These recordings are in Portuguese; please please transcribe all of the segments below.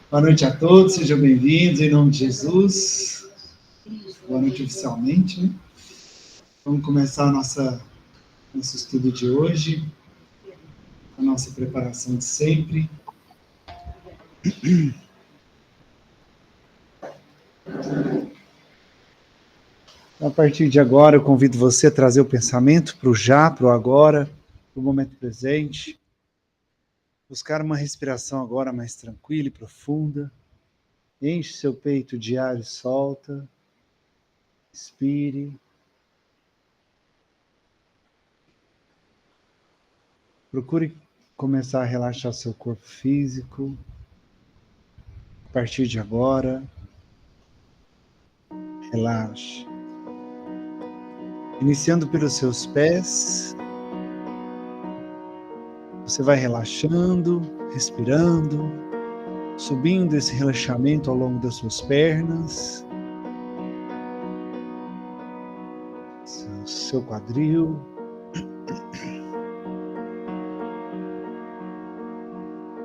Boa noite a todos, sejam bem-vindos em nome de Jesus. Boa noite oficialmente, né? Vamos começar nosso estudo de hoje, a nossa preparação de sempre. A partir de agora, eu convido você a trazer o pensamento para o já, para o agora, para o momento presente. Buscar uma respiração agora mais tranquila e profunda. Enche seu peito de ar e solta. Expire. Procure começar a relaxar seu corpo físico. A partir de agora, relaxe. Iniciando pelos seus pés, você vai relaxando, respirando, subindo esse relaxamento ao longo das suas pernas, seu quadril,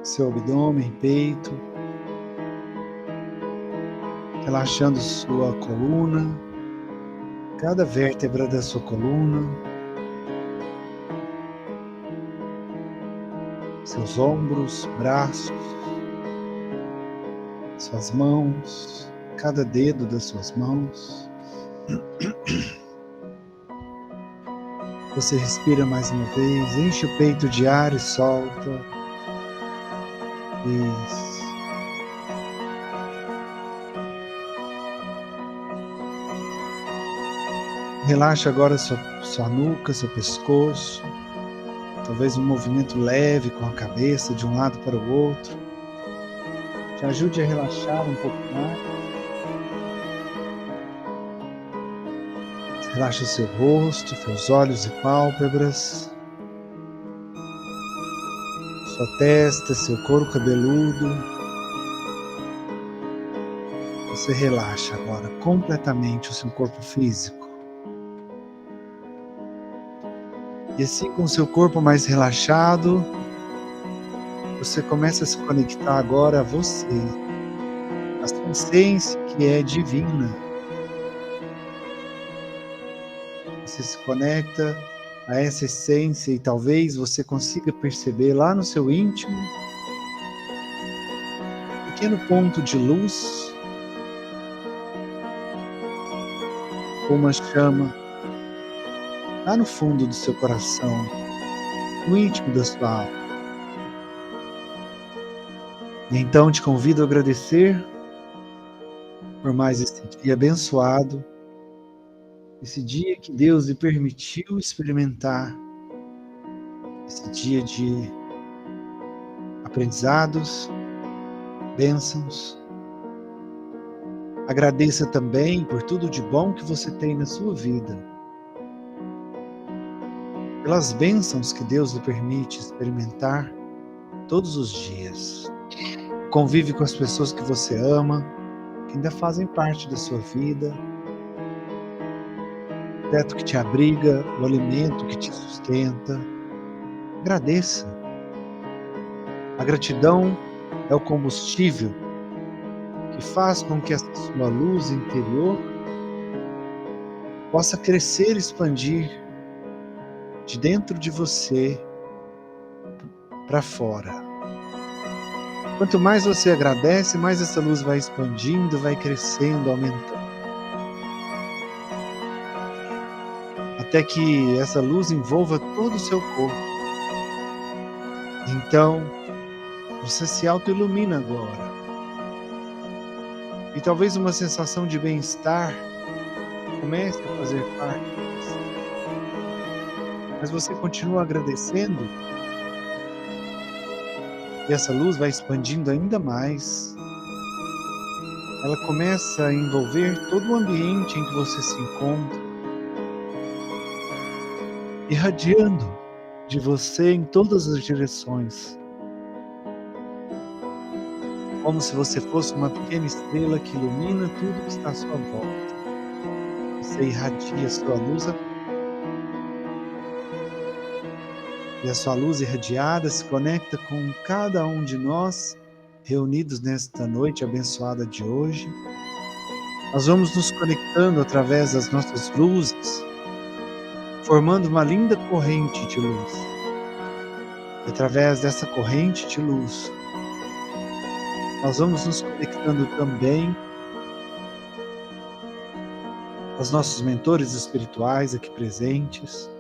seu abdômen, peito, relaxando sua coluna, cada vértebra da sua coluna, seus ombros, braços, suas mãos, cada dedo das suas mãos. Você respira mais uma vez, enche o peito de ar e solta. Isso. Relaxa agora sua nuca, seu pescoço. Talvez um movimento leve com a cabeça de um lado para o outro. Te ajude a relaxar um pouco mais. Relaxa seu rosto, seus olhos e pálpebras. Sua testa, seu couro cabeludo. Você relaxa agora completamente o seu corpo físico. E assim, com o seu corpo mais relaxado, você começa a se conectar agora a você, a sua essência que é divina. Você se conecta a essa essência e talvez você consiga perceber lá no seu íntimo um pequeno ponto de luz, uma chama lá no fundo do seu coração, no íntimo da sua alma. E então te convido a agradecer por mais esse dia abençoado, esse dia que Deus lhe permitiu experimentar, esse dia de aprendizados, bênçãos. Agradeça também por tudo de bom que você tem na sua vida, pelas bênçãos que Deus lhe permite experimentar todos os dias. Convive com as pessoas que você ama, que ainda fazem parte da sua vida, o teto que te abriga, o alimento que te sustenta. Agradeça. A gratidão é o combustível que faz com que essa sua luz interior possa crescer e expandir de dentro de você para fora. Quanto mais você agradece, mais essa luz vai expandindo, vai crescendo, aumentando. Até que essa luz envolva todo o seu corpo. Então, você se auto-ilumina agora. E talvez uma sensação de bem-estar comece a fazer parte de você. Mas você continua agradecendo e essa luz vai expandindo ainda mais. Ela começa a envolver todo o ambiente em que você se encontra, irradiando de você em todas as direções. Como se você fosse uma pequena estrela que ilumina tudo que está à sua volta. Você irradia a sua luz e a sua luz irradiada se conecta com cada um de nós, reunidos nesta noite abençoada de hoje. Nós vamos nos conectando através das nossas luzes, formando uma linda corrente de luz. E através dessa corrente de luz, nós vamos nos conectando também aos nossos mentores espirituais aqui presentes,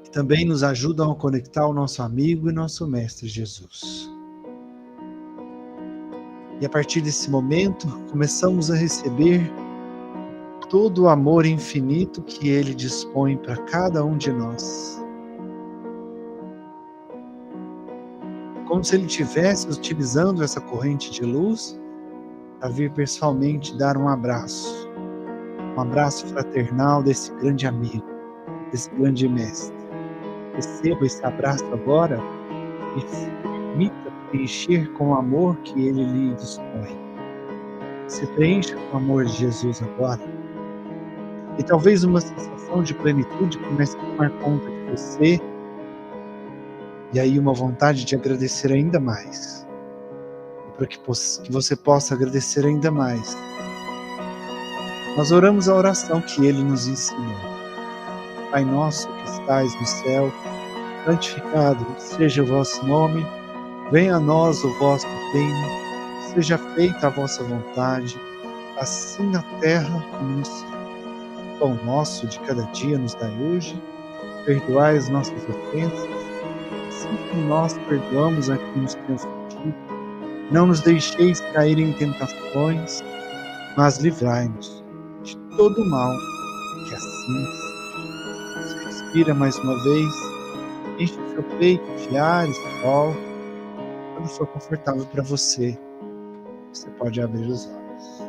que também nos ajudam a conectar o nosso amigo e nosso Mestre Jesus. E a partir desse momento, começamos a receber todo o amor infinito que Ele dispõe para cada um de nós. Como se Ele estivesse utilizando essa corrente de luz para vir pessoalmente dar um abraço fraternal desse grande amigo, desse grande mestre. Receba esse abraço agora e se permita preencher com o amor que Ele lhe dispõe. Se preencha com o amor de Jesus agora. E talvez uma sensação de plenitude comece a tomar conta de você. E aí uma vontade de agradecer ainda mais. E para que você possa agradecer ainda mais, nós oramos a oração que Ele nos ensinou. Pai nosso que estais no céu, santificado seja o vosso nome, venha a nós o vosso reino, seja feita a vossa vontade, assim na terra como no céu. O pão nosso de cada dia nos dai hoje, perdoai as nossas ofensas, assim como nós perdoamos a quem nos tem ofendido. Não nos deixeis cair em tentações, mas livrai-nos de todo mal, que assim seja. Você respira mais uma vez, enche o seu peito de ar e sol. Quando for confortável para você, você pode abrir os olhos.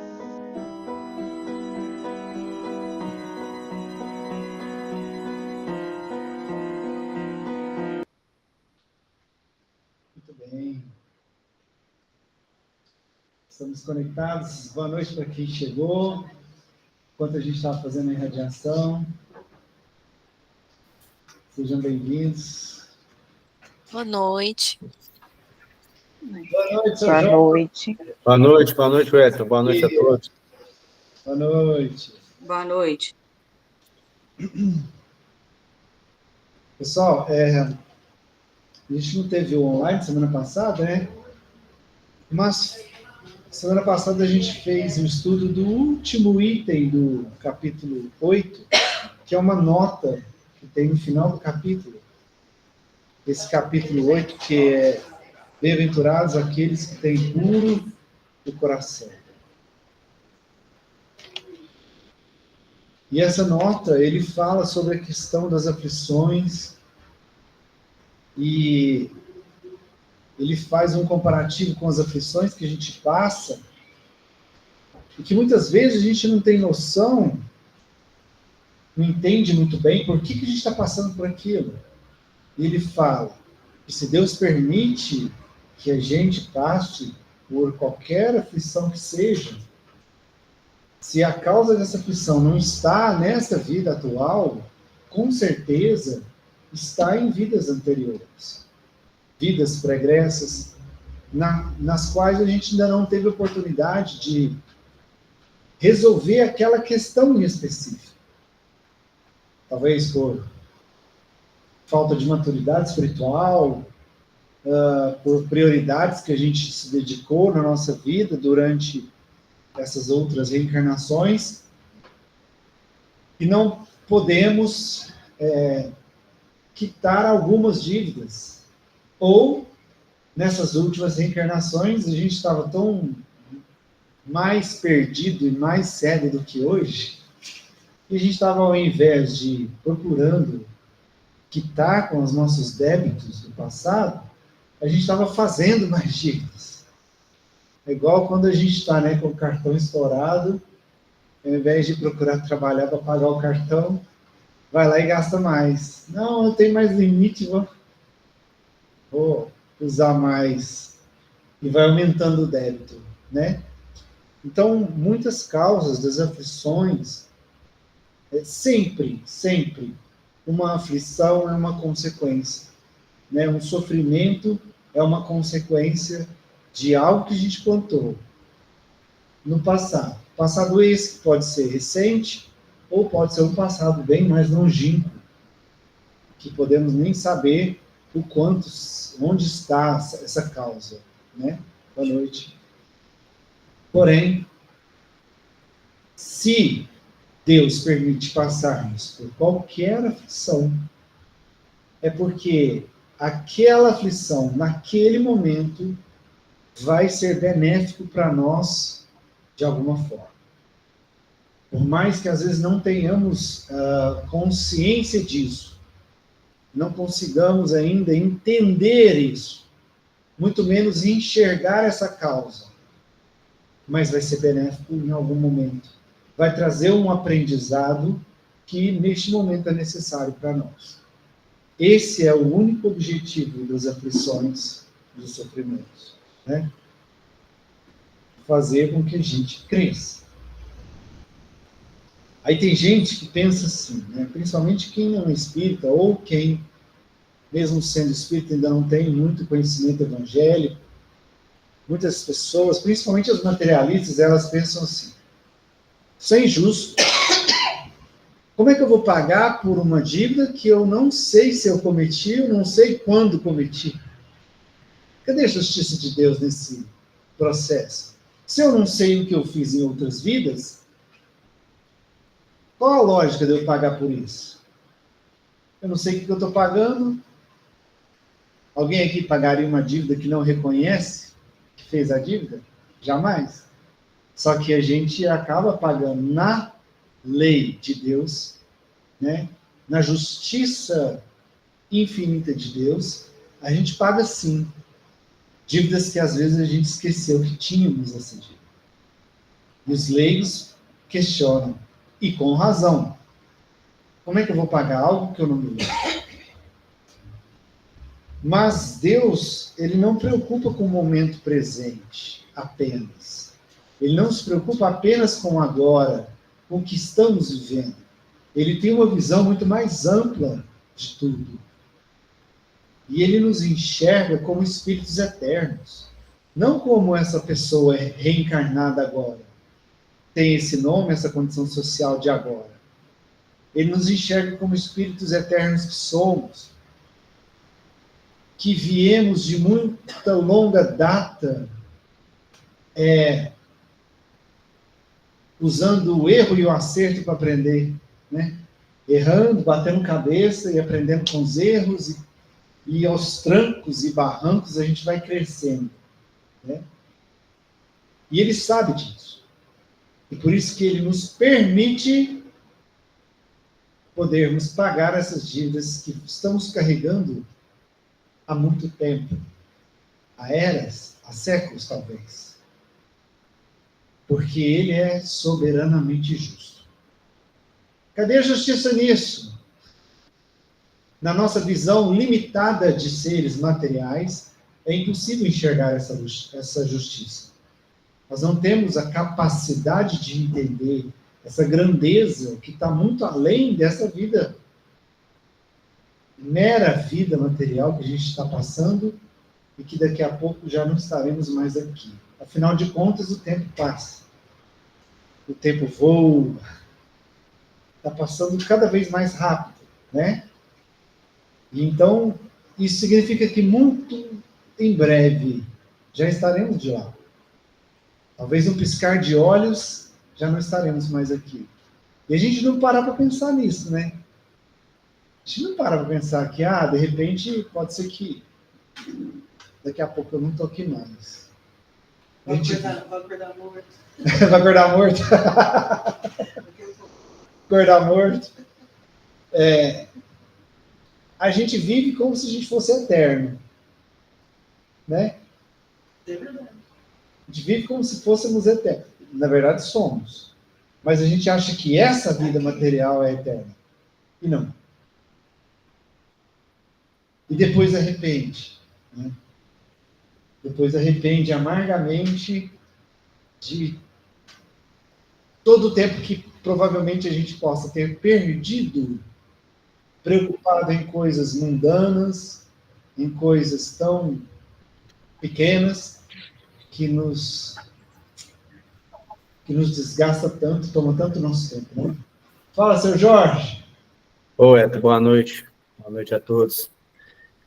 Muito bem. Estamos conectados. Boa noite para quem chegou. Enquanto a gente estava fazendo a irradiação. Sejam bem-vindos. Boa noite. Boa noite, seu Boa João. noite. Boa noite, Edson. Boa noite a todos. Boa noite. Boa noite. Pessoal, a gente não teve o online semana passada, né? Mas semana passada a gente fez um estudo do último item do capítulo 8, que é uma nota que tem no final do capítulo. Esse capítulo 8, que é bem-aventurados aqueles que têm puro o coração. E essa nota, ele fala sobre a questão das aflições e ele faz um comparativo com as aflições que a gente passa e que muitas vezes a gente não tem noção, não entende muito bem por que a gente está passando por aquilo. E ele fala que se Deus permite que a gente passe por qualquer aflição que seja, se a causa dessa aflição não está nessa vida atual, com certeza está em vidas anteriores, vidas pregressas, nas quais a gente ainda não teve oportunidade de resolver aquela questão em específico. Talvez por falta de maturidade espiritual, por prioridades que a gente se dedicou na nossa vida durante essas outras reencarnações, e não podemos quitar algumas dívidas. Ou, nessas últimas reencarnações, a gente estava tão mais perdido e mais cego do que hoje, e a gente estava, ao invés de procurando quitar com os nossos débitos do passado, a gente estava fazendo mais dívidas. É igual quando a gente está, né, com o cartão estourado, ao invés de procurar trabalhar para pagar o cartão, vai lá e gasta mais. Não, eu tenho mais limite, vou usar mais. E vai aumentando o débito, né? Então, muitas causas das aflições, sempre uma aflição é uma consequência, né? Um sofrimento é uma consequência de algo que a gente plantou no passado. Passado esse que pode ser recente, ou pode ser um passado bem mais longínquo, que podemos nem saber o quanto, onde está essa causa, né? Boa noite. Porém, se Deus permite passarmos por qualquer aflição, é porque aquela aflição, naquele momento, vai ser benéfico para nós de alguma forma. Por mais que às vezes não tenhamos consciência disso, não consigamos ainda entender isso, muito menos enxergar essa causa, mas vai ser benéfico em algum momento. Vai trazer um aprendizado que neste momento é necessário para nós. Esse é o único objetivo das aflições, dos sofrimentos, né? Fazer com que a gente cresça. Aí tem gente que pensa assim, né? Principalmente quem não é espírita, ou quem, mesmo sendo espírita, ainda não tem muito conhecimento evangélico. Muitas pessoas, principalmente as materialistas, elas pensam assim: isso é injusto. Como é que eu vou pagar por uma dívida que eu não sei se eu cometi, eu não sei quando cometi? Cadê a justiça de Deus nesse processo? Se eu não sei o que eu fiz em outras vidas, qual a lógica de eu pagar por isso? Eu não sei o que eu estou pagando. Alguém aqui pagaria uma dívida que não reconhece que fez a dívida? Jamais. Só que a gente acaba pagando na lei de Deus, né? Na justiça infinita de Deus, a gente paga sim dívidas que às vezes a gente esqueceu que tínhamos essa dívida. E os leigos questionam, e com razão. Como é que eu vou pagar algo que eu não me lembro? Mas Deus, ele não preocupa com o momento presente apenas. Ele não se preocupa apenas com o agora, com o que estamos vivendo. Ele tem uma visão muito mais ampla de tudo. E ele nos enxerga como espíritos eternos. Não como essa pessoa reencarnada agora. Tem esse nome, essa condição social de agora. Ele nos enxerga como espíritos eternos que somos. Que viemos de muita longa data usando o erro e o acerto para aprender, né? Errando, batendo cabeça e aprendendo com os erros, e aos trancos e barrancos a gente vai crescendo, né? E ele sabe disso. E por isso que ele nos permite podermos pagar essas dívidas que estamos carregando há muito tempo, há eras, há séculos talvez. Porque ele é soberanamente justo. Cadê a justiça nisso? Na nossa visão limitada de seres materiais, é impossível enxergar essa justiça. Nós não temos a capacidade de entender essa grandeza que está muito além dessa vida, mera vida material que a gente está passando e que daqui a pouco já não estaremos mais aqui. Afinal de contas, o tempo passa. O tempo voa. Está passando cada vez mais rápido, né? E então, isso significa que muito em breve já estaremos de lá. Talvez um piscar de olhos já não estaremos mais aqui. E a gente não para para pensar nisso, né? A gente não para para pensar que, de repente, pode ser que daqui a pouco eu não estou aqui mais. Vai acordar morto. Vai acordar morto? Acordar morto. A gente vive como se a gente fosse eterno. Né? É verdade. A gente vive como se fôssemos eternos. Na verdade, somos. Mas a gente acha que essa vida material é eterna. E não. E depois arrepende. Né? Depois arrepende amargamente de todo o tempo que provavelmente a gente possa ter perdido, preocupado em coisas mundanas, em coisas tão pequenas, que nos desgasta tanto, toma tanto nosso tempo, né? Fala, seu Jorge. Ô, Eto, boa noite. Boa noite a todos.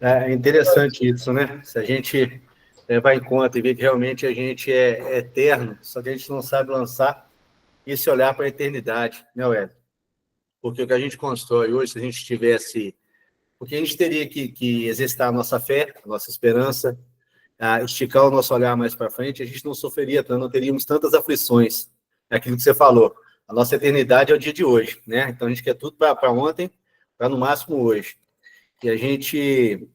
É interessante isso, né? Se a gente levar em conta e ver que realmente a gente é eterno, só que a gente não sabe lançar esse olhar para a eternidade, né, Eto? Porque o que a gente constrói hoje, se a gente tivesse... Porque a gente teria que exercitar a nossa fé, a nossa esperança, esticar o nosso olhar mais para frente, a gente não sofreria tanto, não teríamos tantas aflições. É aquilo que você falou. A nossa eternidade é o dia de hoje, né? Então a gente quer tudo para ontem, para no máximo hoje. E a gente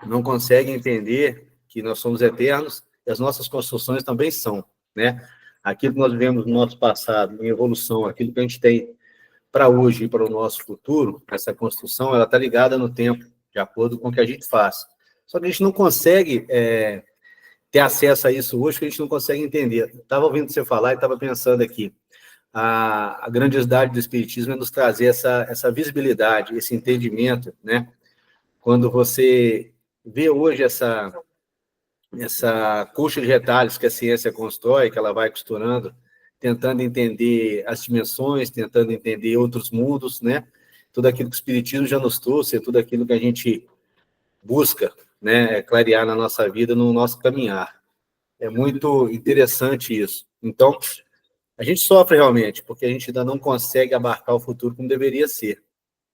não consegue entender que nós somos eternos e as nossas construções também são, né? Aquilo que nós vivemos no nosso passado, em evolução, aquilo que a gente tem para hoje e para o nosso futuro, essa construção, ela está ligada no tempo, de acordo com o que a gente faz. Só que a gente não consegue ter acesso a isso hoje, que a gente não consegue entender. Estava ouvindo você falar e estava pensando aqui, a grandiosidade do Espiritismo é nos trazer essa visibilidade, esse entendimento, né? Quando você vê hoje essa colcha de retalhos que a ciência constrói, que ela vai costurando, tentando entender as dimensões, tentando entender outros mundos, né? Tudo aquilo que o Espiritismo já nos trouxe, tudo aquilo que a gente busca, né, clarear na nossa vida, no nosso caminhar. É muito interessante isso. Então, a gente sofre realmente, porque a gente ainda não consegue abarcar o futuro como deveria ser.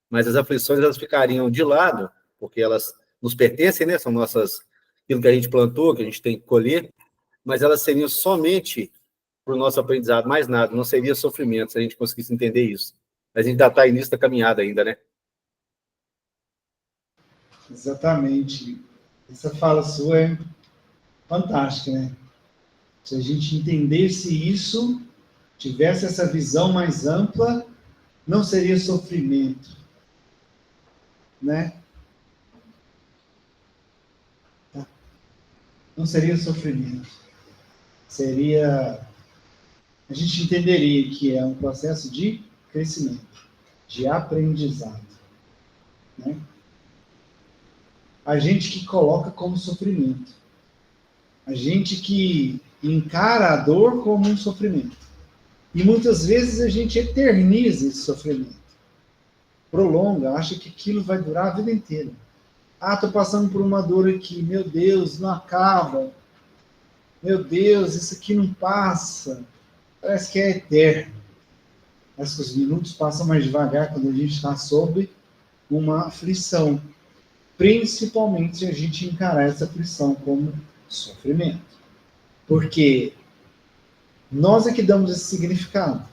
Mas as aflições, elas ficariam de lado, porque elas nos pertencem, né? São nossas, aquilo que a gente plantou, que a gente tem que colher, mas elas seriam somente para o nosso aprendizado, mais nada, não seria sofrimento se a gente conseguisse entender isso. Mas a gente ainda está início da caminhada ainda, né? Exatamente. Essa fala sua é fantástica, né? Se a gente entendesse isso, tivesse essa visão mais ampla, não seria sofrimento, né? Não seria sofrimento. Seria... A gente entenderia que é um processo de crescimento, de aprendizado, né? A gente que coloca como sofrimento. A gente que encara a dor como um sofrimento. E muitas vezes a gente eterniza esse sofrimento. Prolonga, acha que aquilo vai durar a vida inteira. Ah, estou passando por uma dor aqui, meu Deus, não acaba. Meu Deus, isso aqui não passa. Parece que é eterno. Parece que os minutos passam mais devagar quando a gente está sob uma aflição. Principalmente se a gente encarar essa aflição como sofrimento. Porque nós é que damos esse significado.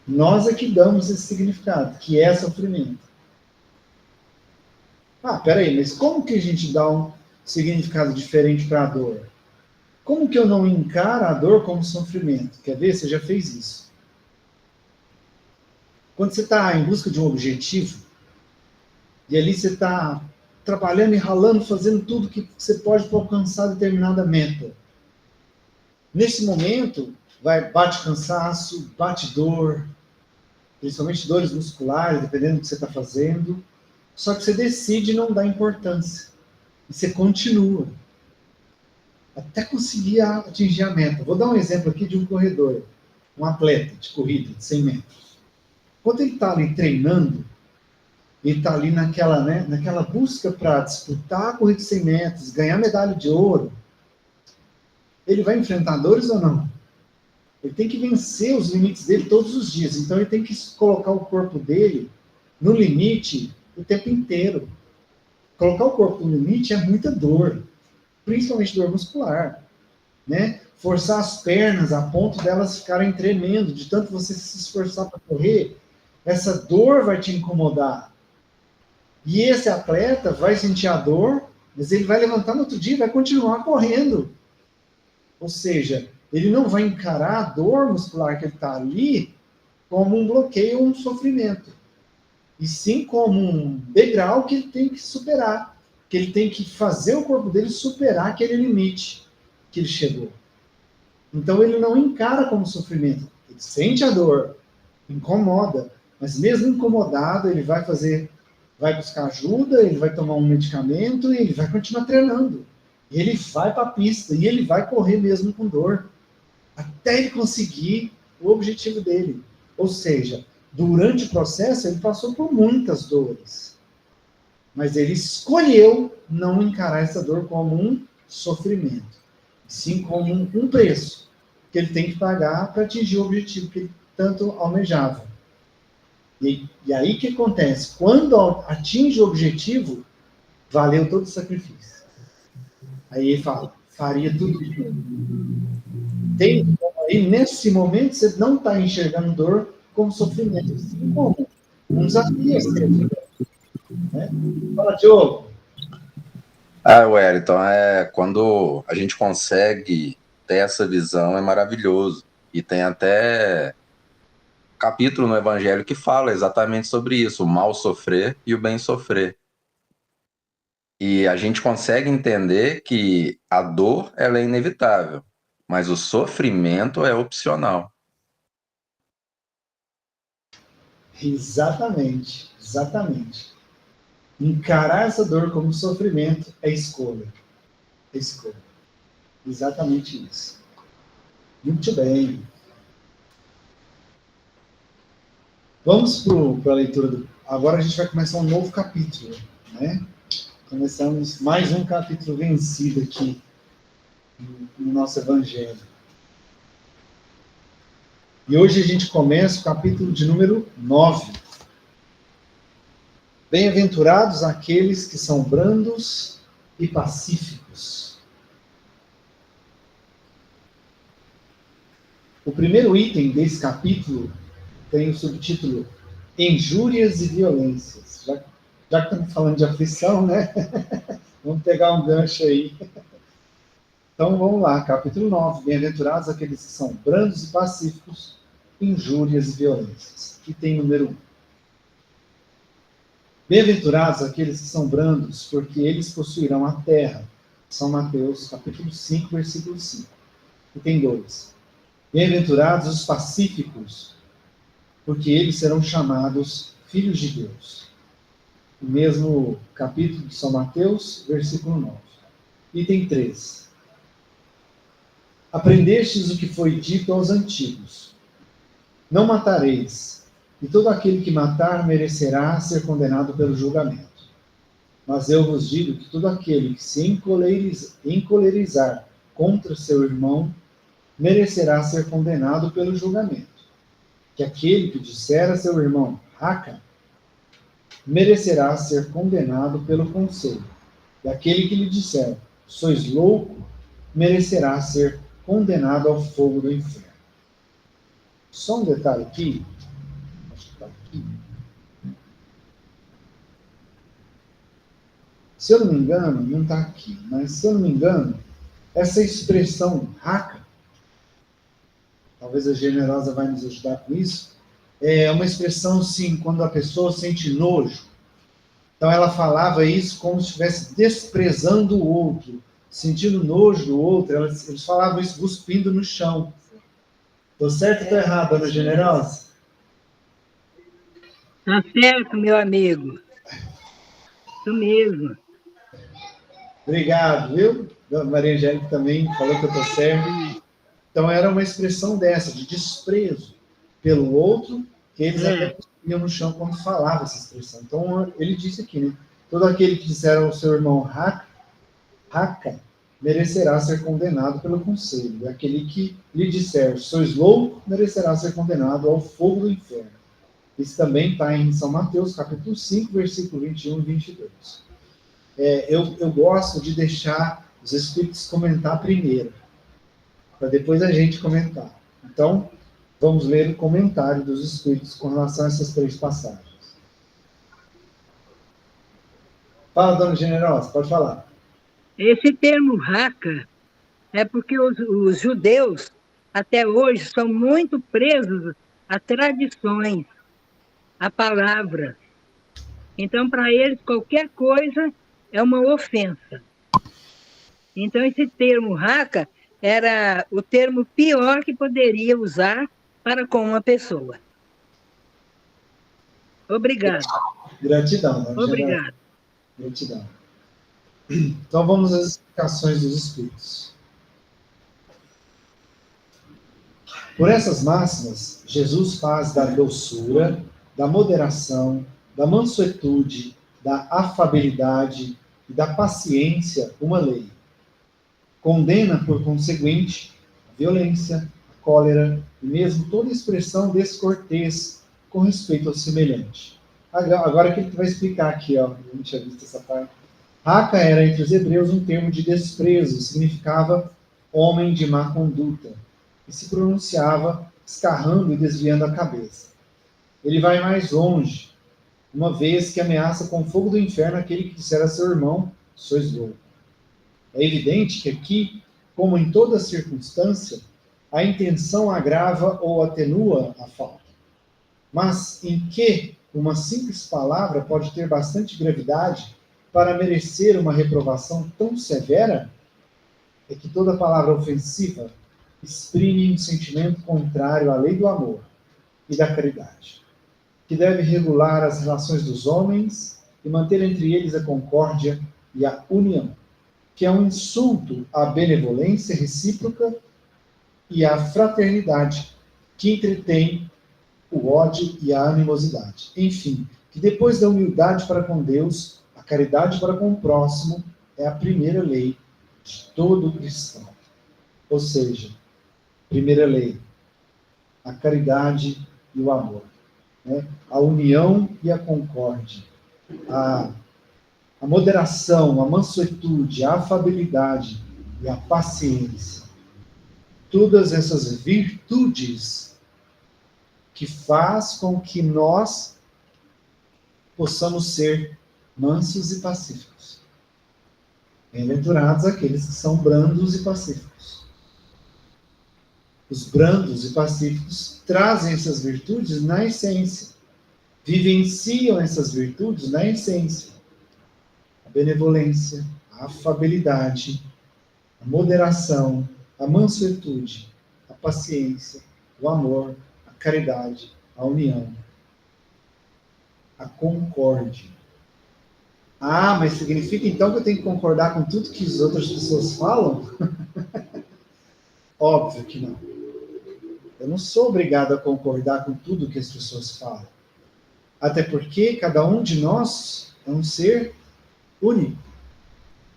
Nós é que damos esse significado, que é sofrimento. Ah, peraí, mas como que a gente dá um significado diferente para a dor? Como que eu não encaro a dor como sofrimento? Quer ver? Você já fez isso. Quando você está em busca de um objetivo, e ali você está trabalhando e ralando, fazendo tudo que você pode para alcançar determinada meta. Nesse momento, bate cansaço, bate dor, principalmente dores musculares, dependendo do que você está fazendo. Só que você decide não dar importância. E você continua. Até conseguir atingir a meta. Vou dar um exemplo aqui de um corredor. Um atleta de corrida, de 100 metros. Quando ele está ali treinando, ele está ali naquela busca para disputar a corrida de 100 metros, ganhar medalha de ouro. Ele vai enfrentar dores ou não? Ele tem que vencer os limites dele todos os dias. Então ele tem que colocar o corpo dele no limite o tempo inteiro. Colocar o corpo no limite é muita dor, principalmente dor muscular, né? Forçar as pernas a ponto delas ficarem tremendo, de tanto você se esforçar para correr, essa dor vai te incomodar. E esse atleta vai sentir a dor, mas ele vai levantar no outro dia e vai continuar correndo. Ou seja, ele não vai encarar a dor muscular que ele está ali como um bloqueio ou um sofrimento. E sim como um degrau que ele tem que superar. Que ele tem que fazer o corpo dele superar aquele limite que ele chegou. Então ele não encara como sofrimento. Ele sente a dor, incomoda, mas mesmo incomodado, ele vai buscar ajuda, ele vai tomar um medicamento e ele vai continuar treinando. ele vai para a pista e ele vai correr mesmo com dor, até ele conseguir o objetivo dele. Ou seja, durante o processo ele passou por muitas dores, mas ele escolheu não encarar essa dor como um sofrimento, sim como um preço que ele tem que pagar para atingir o objetivo que ele tanto almejava. E aí o que acontece? Quando atinge o objetivo, valeu todo o sacrifício. Aí ele fala, faria tudo de novo. Aí, nesse momento, você não está enxergando dor como sofrimento, sim como um desafio a ser, né? Fala, Diogo. Wellington, quando a gente consegue ter essa visão, é maravilhoso. E tem até capítulo no Evangelho que fala exatamente sobre isso, o mal sofrer e o bem sofrer. E a gente consegue entender que a dor ela é inevitável, mas o sofrimento é opcional. Exatamente, exatamente. Encarar essa dor como sofrimento é escolha. É escolha. Exatamente isso. Muito bem. Vamos para a leitura. Agora a gente vai começar um novo capítulo, né? Começamos mais um capítulo vencido aqui no nosso Evangelho. E hoje a gente começa o capítulo de número 9. Bem-aventurados aqueles que são brandos e pacíficos. O primeiro item desse capítulo tem o subtítulo Injúrias e Violências. Já que estamos falando de aflição, né? Vamos pegar um gancho aí. Então vamos lá, capítulo 9. Bem-aventurados aqueles que são brandos e pacíficos, injúrias e violências. Aqui tem número 1. Bem-aventurados aqueles que são brandos, porque eles possuirão a terra. São Mateus, capítulo 5, versículo 5. E tem 2. Bem-aventurados os pacíficos, porque eles serão chamados filhos de Deus. O mesmo capítulo de São Mateus, versículo 9. Item 3. Aprendestes o que foi dito aos antigos. Não matareis, e todo aquele que matar merecerá ser condenado pelo julgamento. Mas eu vos digo que todo aquele que se encolerizar contra seu irmão merecerá ser condenado pelo julgamento. Que aquele que disser a seu irmão, raca, merecerá ser condenado pelo conselho. E aquele que lhe disser, sois louco, merecerá ser condenado ao fogo do inferno. Só um detalhe aqui. Acho que está aqui. Se eu não me engano, não está aqui, mas se eu não me engano, essa expressão raca, talvez a Generosa vai nos ajudar com isso, é uma expressão, sim, quando a pessoa sente nojo. Então ela falava isso como se estivesse desprezando o outro, sentindo nojo do outro. Eles falavam isso cuspindo no chão. Estou certo ou estou errado, Dona Generosa? Tá certo, meu amigo. Isso mesmo. Obrigado, viu? Dona Maria Angélica também falou que eu estou certo. Então era uma expressão dessa, de desprezo pelo outro, que eles até cuspiam no chão quando falava essa expressão. Então ele disse aqui, né? Todo aquele que disser ao seu irmão raca, merecerá ser condenado pelo conselho. E aquele que lhe disser, sois louco, merecerá ser condenado ao fogo do inferno. Isso também está em São Mateus, capítulo 5, versículo 21 e 22. Eu gosto de deixar os Espíritos comentar primeiro, para depois a gente comentar. Então, vamos ler o comentário dos Espíritos com relação a essas 3 passagens. Fala, Dona Generosa, pode falar. Esse termo raca é porque os judeus, até hoje, são muito presos a tradições, a palavra. Então, para eles, qualquer coisa é uma ofensa. Então, esse termo raca era o termo pior que poderia usar para com uma pessoa. Obrigado. Gratidão, Dona Obrigado. Gratidão. Então vamos às explicações dos Espíritos. Por essas máximas, Jesus faz da doçura, da moderação, da mansuetude, da afabilidade e da paciência uma lei. Condena, por conseguinte, a violência, a cólera e mesmo toda expressão descortês com respeito ao semelhante. Agora que ele vai explicar aqui, ó, eu não tinha visto essa parte. Raca era entre os hebreus um termo de desprezo, significava homem de má conduta, e se pronunciava escarrando e desviando a cabeça. Ele vai mais longe, uma vez que ameaça com o fogo do inferno aquele que disser a seu irmão, sois louco. É evidente que aqui, como em toda circunstância, a intenção agrava ou atenua a falta. Mas em que uma simples palavra pode ter bastante gravidade para merecer uma reprovação tão severa, é que toda palavra ofensiva exprime um sentimento contrário à lei do amor e da caridade, que deve regular as relações dos homens e manter entre eles a concórdia e a união, que é um insulto à benevolência recíproca e à fraternidade, que entretém o ódio e a animosidade. Enfim, que depois da humildade para com Deus, a caridade para com o próximo é a primeira lei de todo cristão. Ou seja, primeira lei, a caridade e o amor, né? A união e a concórdia, a moderação, a mansuetude, a afabilidade e a paciência. Todas essas virtudes que faz com que nós possamos ser mansos e pacíficos. Bem-aventurados aqueles que são brandos e pacíficos. Os brandos e pacíficos trazem essas virtudes na essência, vivenciam essas virtudes na essência. A benevolência, a afabilidade, a moderação, a mansuetude, a paciência, o amor, a caridade, a união, a concórdia. Ah, mas significa então que eu tenho que concordar com tudo que as outras pessoas falam? Óbvio que não. Eu não sou obrigado a concordar com tudo que as pessoas falam. Até porque cada um de nós é um ser único.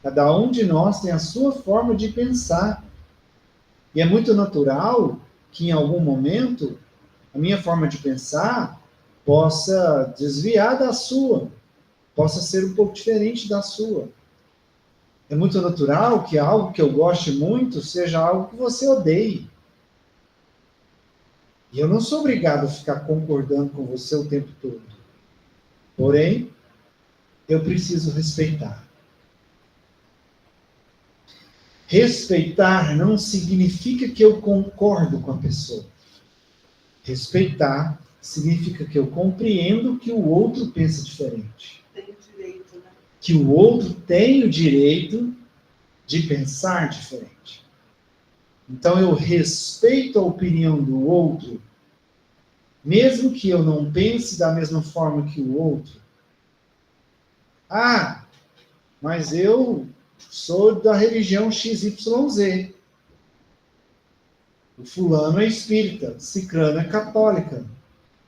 Cada um de nós tem a sua forma de pensar. E é muito natural que em algum momento a minha forma de pensar possa desviar da sua, possa ser um pouco diferente da sua. É muito natural que algo que eu goste muito seja algo que você odeie. E eu não sou obrigado a ficar concordando com você o tempo todo. Porém, eu preciso respeitar. Respeitar não significa que eu concordo com a pessoa. Respeitar significa que eu compreendo que o outro pensa diferente. Tem direito, né? Que o outro tem o direito de pensar diferente. Então eu respeito a opinião do outro, mesmo que eu não pense da mesma forma que o outro. Ah, mas eu sou da religião XYZ. O fulano é espírita, cicrano é católica.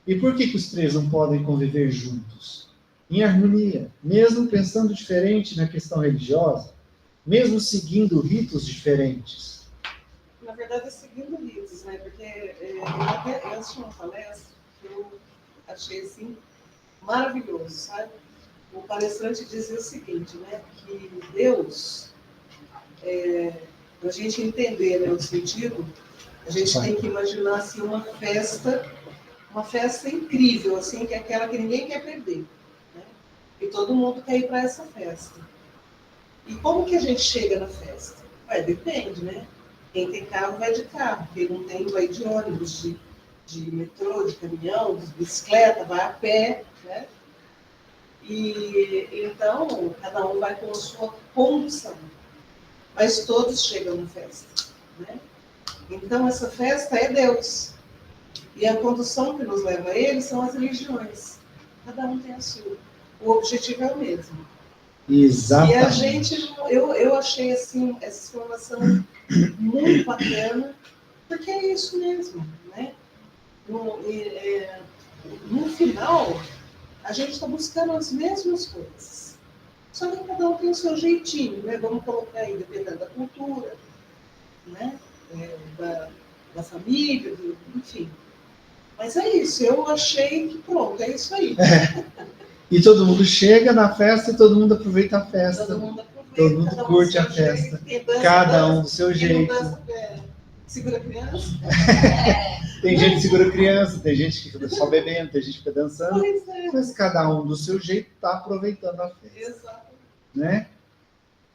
E por que os três não podem conviver juntos? Em harmonia, mesmo pensando diferente na questão religiosa, mesmo seguindo ritos diferentes. Na verdade, é seguindo ritos, né? Porque eu assisti uma palestra que eu achei, assim, maravilhoso, sabe? O palestrante dizia o seguinte, né? Que Deus, para a gente entender, né, o sentido, a gente tem que imaginar, assim, uma festa incrível, assim, que é aquela que ninguém quer perder, né? E todo mundo quer ir para essa festa. E como que a gente chega na festa? Depende, né? Quem tem carro vai de carro, quem não tem vai de ônibus, de metrô, de caminhão, de bicicleta, vai a pé, né? E então, cada um vai com a sua condição. Mas todos chegam na festa, né? Então, essa festa é Deus. E a condução que nos leva a ele são as religiões. Cada um tem a sua. O objetivo é o mesmo. Exatamente. E a gente, eu achei assim, essa informação muito bacana, porque é isso mesmo, né? No final, a gente está buscando as mesmas coisas. Só que cada um tem o seu jeitinho, né? Vamos colocar aí, dependendo da cultura, né? Da família, enfim. Mas é isso, eu achei que pronto, é isso aí. E todo mundo chega na festa e todo mundo aproveita a festa. Todo mundo aproveita, Todo mundo curte a festa. Cada um do seu jeito. Segura a criança. Tem gente que segura criança, tem gente que fica só bebendo, tem gente que fica dançando. Pois é. Mas cada um do seu jeito está aproveitando a festa. Exato. Né?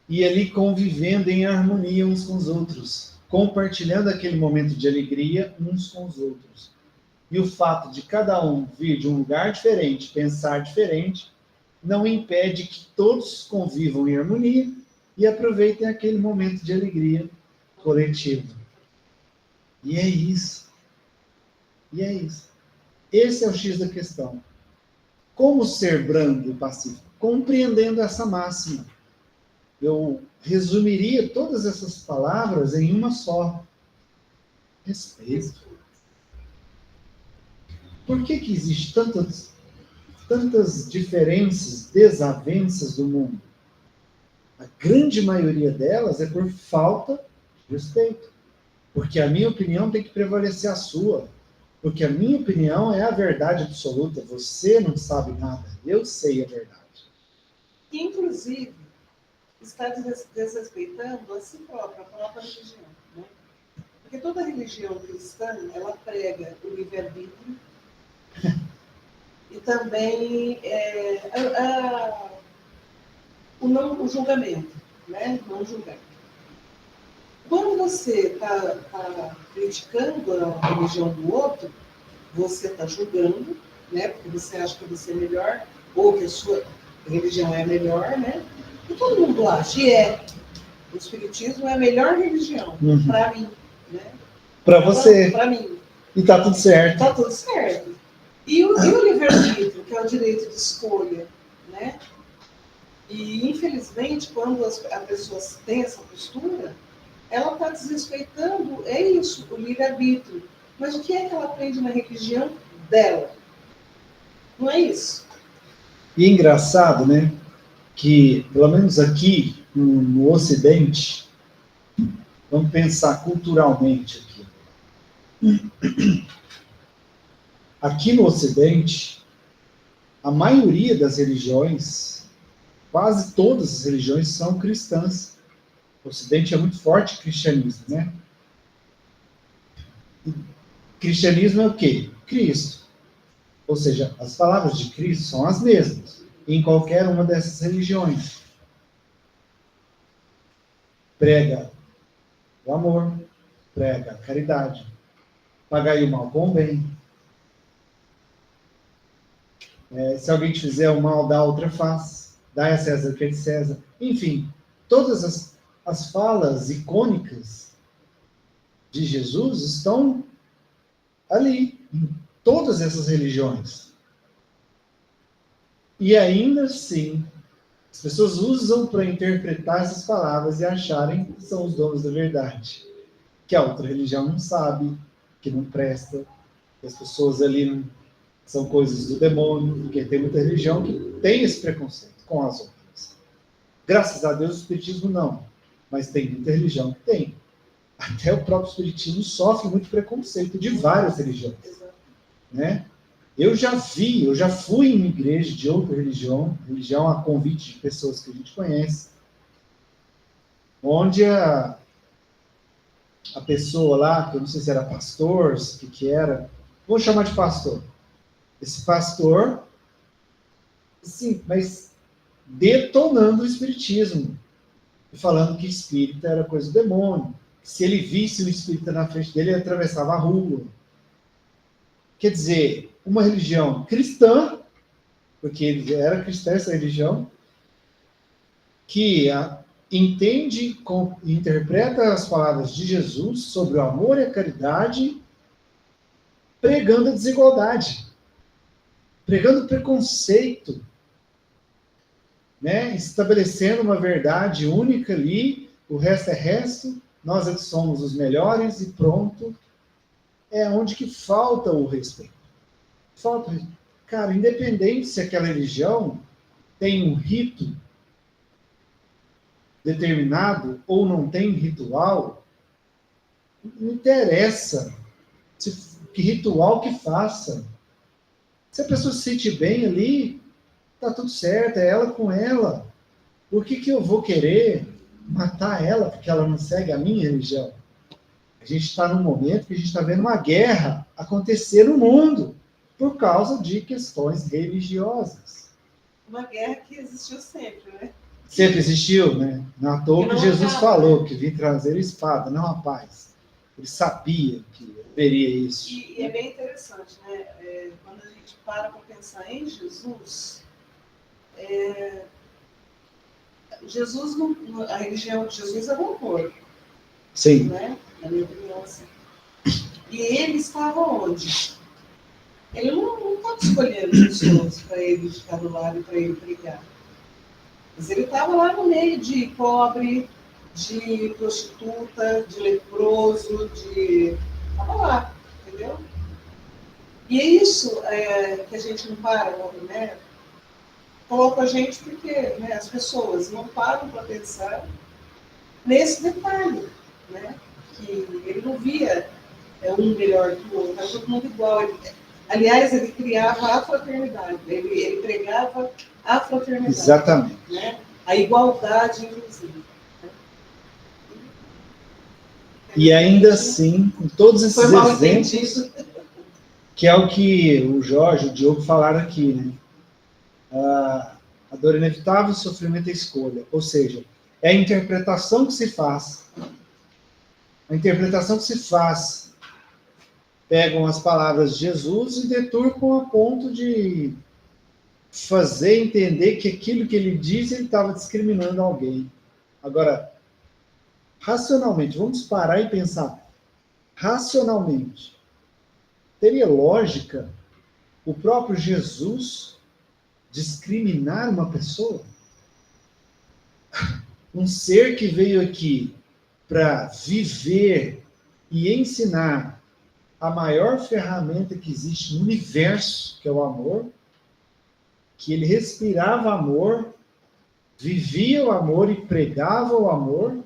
E ali convivendo em harmonia uns com os outros. Compartilhando aquele momento de alegria uns com os outros. E o fato de cada um vir de um lugar diferente, pensar diferente, não impede que todos convivam em harmonia e aproveitem aquele momento de alegria coletivo. E é isso. E é isso. Esse é o X da questão. Como ser brando e pacífico? Compreendendo essa máxima. Eu resumiria todas essas palavras em uma só. Respeito. Por que existe tantas diferenças, desavenças do mundo? A grande maioria delas é por falta de respeito. Porque a minha opinião tem que prevalecer a sua. Porque a minha opinião é a verdade absoluta. Você não sabe nada. Eu sei a verdade. Inclusive, está desrespeitando a si própria, a própria religião. Né? Porque toda religião cristã, ela prega o livre-arbítrio e também o julgamento, né? Não julgar. Quando você está criticando a religião do outro, você está julgando, né? Porque você acha que você é melhor, ou que a sua religião é melhor, né? E todo mundo acha, e é. O Espiritismo é a melhor religião, para mim, né? Para você. Para mim. E tá tudo certo. Tá tudo certo. E o livre-arbítrio, que é o direito de escolha, né? E, infelizmente, quando as pessoas têm essa postura, ela está desrespeitando, é isso, o livre-arbítrio. Mas o que é que ela aprende na religião dela? Não é isso? E é engraçado, né? Que, pelo menos aqui, no Ocidente, vamos pensar culturalmente aqui. Aqui no Ocidente, a maioria das religiões, quase todas as religiões são cristãs. O Ocidente é muito forte cristianismo, né? E cristianismo é o quê? Cristo. Ou seja, as palavras de Cristo são as mesmas em qualquer uma dessas religiões. Prega o amor, prega a caridade, pagai o mal com o bem. Se alguém te fizer o mal, dá outra face, dá a César o que é de César. Enfim, todas as falas icônicas de Jesus estão ali, em todas essas religiões. E ainda assim, as pessoas usam para interpretar essas palavras e acharem que são os donos da verdade. Que a outra religião não sabe, que não presta, que as pessoas ali não são coisas do demônio, porque tem muita religião que tem esse preconceito com as outras. Graças a Deus o Espiritismo não, mas tem muita religião que tem. Até o próprio Espiritismo sofre muito preconceito de várias religiões. Né? Eu já fui em igreja de outra religião a convite de pessoas que a gente conhece, onde a pessoa lá, que eu não sei se era pastor, o que era, vou chamar de pastor. Esse pastor, sim, mas detonando o espiritismo, falando que espírita era coisa do demônio, que se ele visse um espírita na frente dele, ele atravessava a rua. Quer dizer, uma religião cristã, porque era cristã essa religião, que entende e interpreta as palavras de Jesus sobre o amor e a caridade, pregando a desigualdade, pregando preconceito. né? Estabelecendo uma verdade única ali, o resto é resto, nós é que somos os melhores e pronto. É onde que falta o respeito. Falta o respeito. Cara, independente se aquela religião tem um rito determinado ou não tem ritual, não interessa que ritual que faça. Se a pessoa se sente bem ali, tá tudo certo, é ela com ela. Por que eu vou querer matar ela porque ela não segue a minha religião? A gente está num momento que a gente está vendo uma guerra acontecer no mundo por causa de questões religiosas. Uma guerra que existiu sempre, né? Sempre existiu, né? Não à toa que Jesus falou que vim trazer a espada, não a paz. Ele sabia que haveria isso. E é bem interessante, né? Quando a gente para pensar em Jesus, Jesus a religião de Jesus é o amor. Sim. Né? Na minha opinião, assim. E ele estava onde? Ele não estava escolhendo pessoas para ele ficar do lado e para ele pregar. Mas ele estava lá no meio de pobre, de prostituta, de leproso, estava lá, entendeu? E é isso que a gente não para, né? Coloca a gente porque, né, as pessoas não param para pensar nesse detalhe, né? Que ele não via um melhor que o outro, era todo mundo igual. Aliás, ele criava a fraternidade, ele pregava a fraternidade. Exatamente. Né? A igualdade, inclusive. Né? E ainda assim, com todos esses exemplos, que é o que o Jorge e o Diogo falaram aqui, né? A dor inevitável, o sofrimento é escolha. Ou seja, é a interpretação que se faz. A interpretação que se faz. Pegam as palavras de Jesus e deturpam a ponto de fazer entender que aquilo que ele diz, ele estava discriminando alguém. Agora, racionalmente, vamos parar e pensar. Racionalmente, teria lógica o próprio Jesus discriminar uma pessoa? Um ser que veio aqui para viver e ensinar a maior ferramenta que existe no universo, que é o amor, que ele respirava amor, vivia o amor e pregava o amor.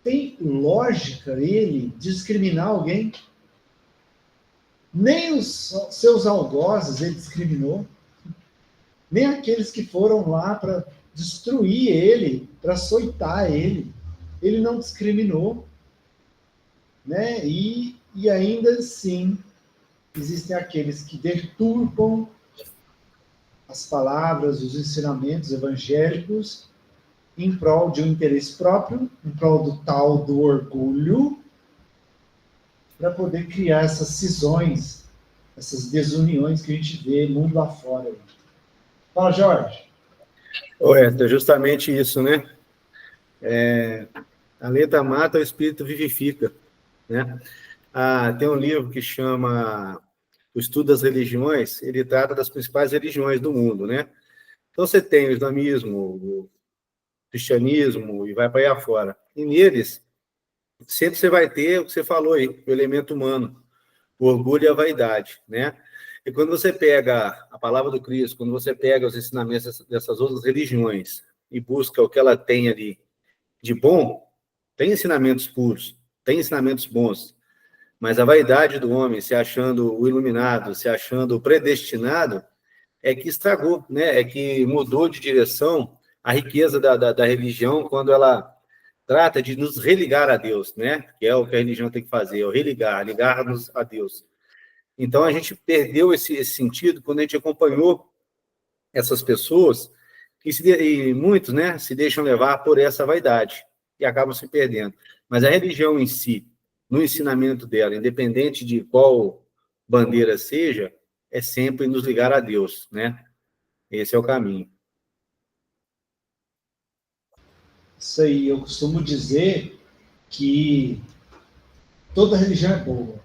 Tem lógica ele discriminar alguém? Nem os seus algozes ele discriminou, nem aqueles que foram lá para destruir ele, para açoitar ele não discriminou, né? E ainda assim, existem aqueles que deturpam as palavras, os ensinamentos evangélicos em prol de um interesse próprio, em prol do orgulho, para poder criar essas cisões, essas desuniões que a gente vê mundo afora. Fala, Jorge. É justamente isso, né? A letra mata, o espírito vivifica, né? Tem um livro que chama O Estudo das Religiões, ele trata das principais religiões do mundo, né? Então você tem o islamismo, o cristianismo, e vai para aí afora. E neles, sempre você vai ter o que você falou aí, o elemento humano, o orgulho e a vaidade, né? E quando você pega a palavra do Cristo, quando você pega os ensinamentos dessas outras religiões e busca o que ela tem ali de bom, tem ensinamentos puros, tem ensinamentos bons, mas a vaidade do homem, se achando o iluminado, se achando o predestinado, é que estragou, né? É que mudou de direção a riqueza da religião quando ela trata de nos religar a Deus, né? Que é o que a religião tem que fazer, é o ligar-nos a Deus. Então, a gente perdeu esse sentido quando a gente acompanhou essas pessoas, e muitos, né, se deixam levar por essa vaidade e acabam se perdendo. Mas a religião em si, no ensinamento dela, independente de qual bandeira seja, é sempre nos ligar a Deus, né? Esse é o caminho. Isso aí, eu costumo dizer que toda religião é boa.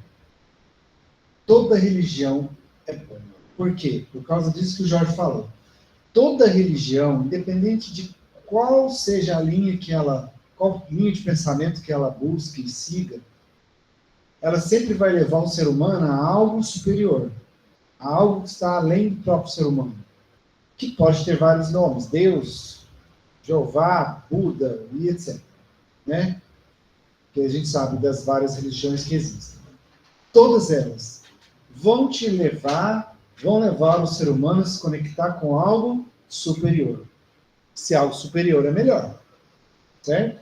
Toda religião é boa. Por quê? Por causa disso que o Jorge falou. toda religião, independente de qual seja a linha qual linha de pensamento que ela busque e siga, ela sempre vai levar o ser humano a algo superior, a algo que está além do próprio ser humano, que pode ter vários nomes, Deus, Jeová, Buda e etc. Né? Que a gente sabe das várias religiões que existem. Todas elas vão levar o ser humano a se conectar com algo superior. Se algo superior é melhor, certo?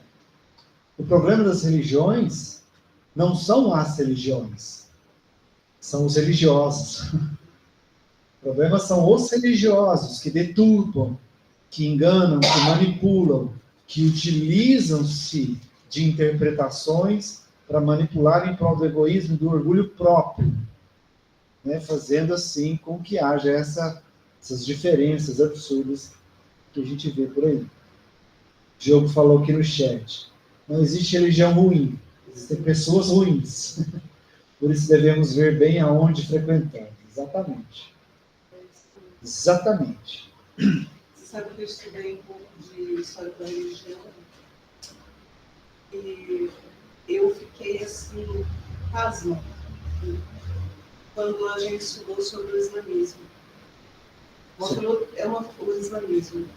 O problema das religiões não são as religiões, são os religiosos. O problema são os religiosos que deturpam, que enganam, que manipulam, que utilizam-se de interpretações para manipular em prol do egoísmo e do orgulho próprio, né? Fazendo assim com que haja essas diferenças absurdas que a gente vê por aí. O Diogo falou aqui no chat, não existe religião ruim, existem pessoas ruins. Por isso devemos ver bem aonde frequentar. Exatamente. Exatamente. Você sabe que eu estudei um pouco de história da religião e eu fiquei assim, pasma, quando a gente estudou sobre o islamismo. O islamismo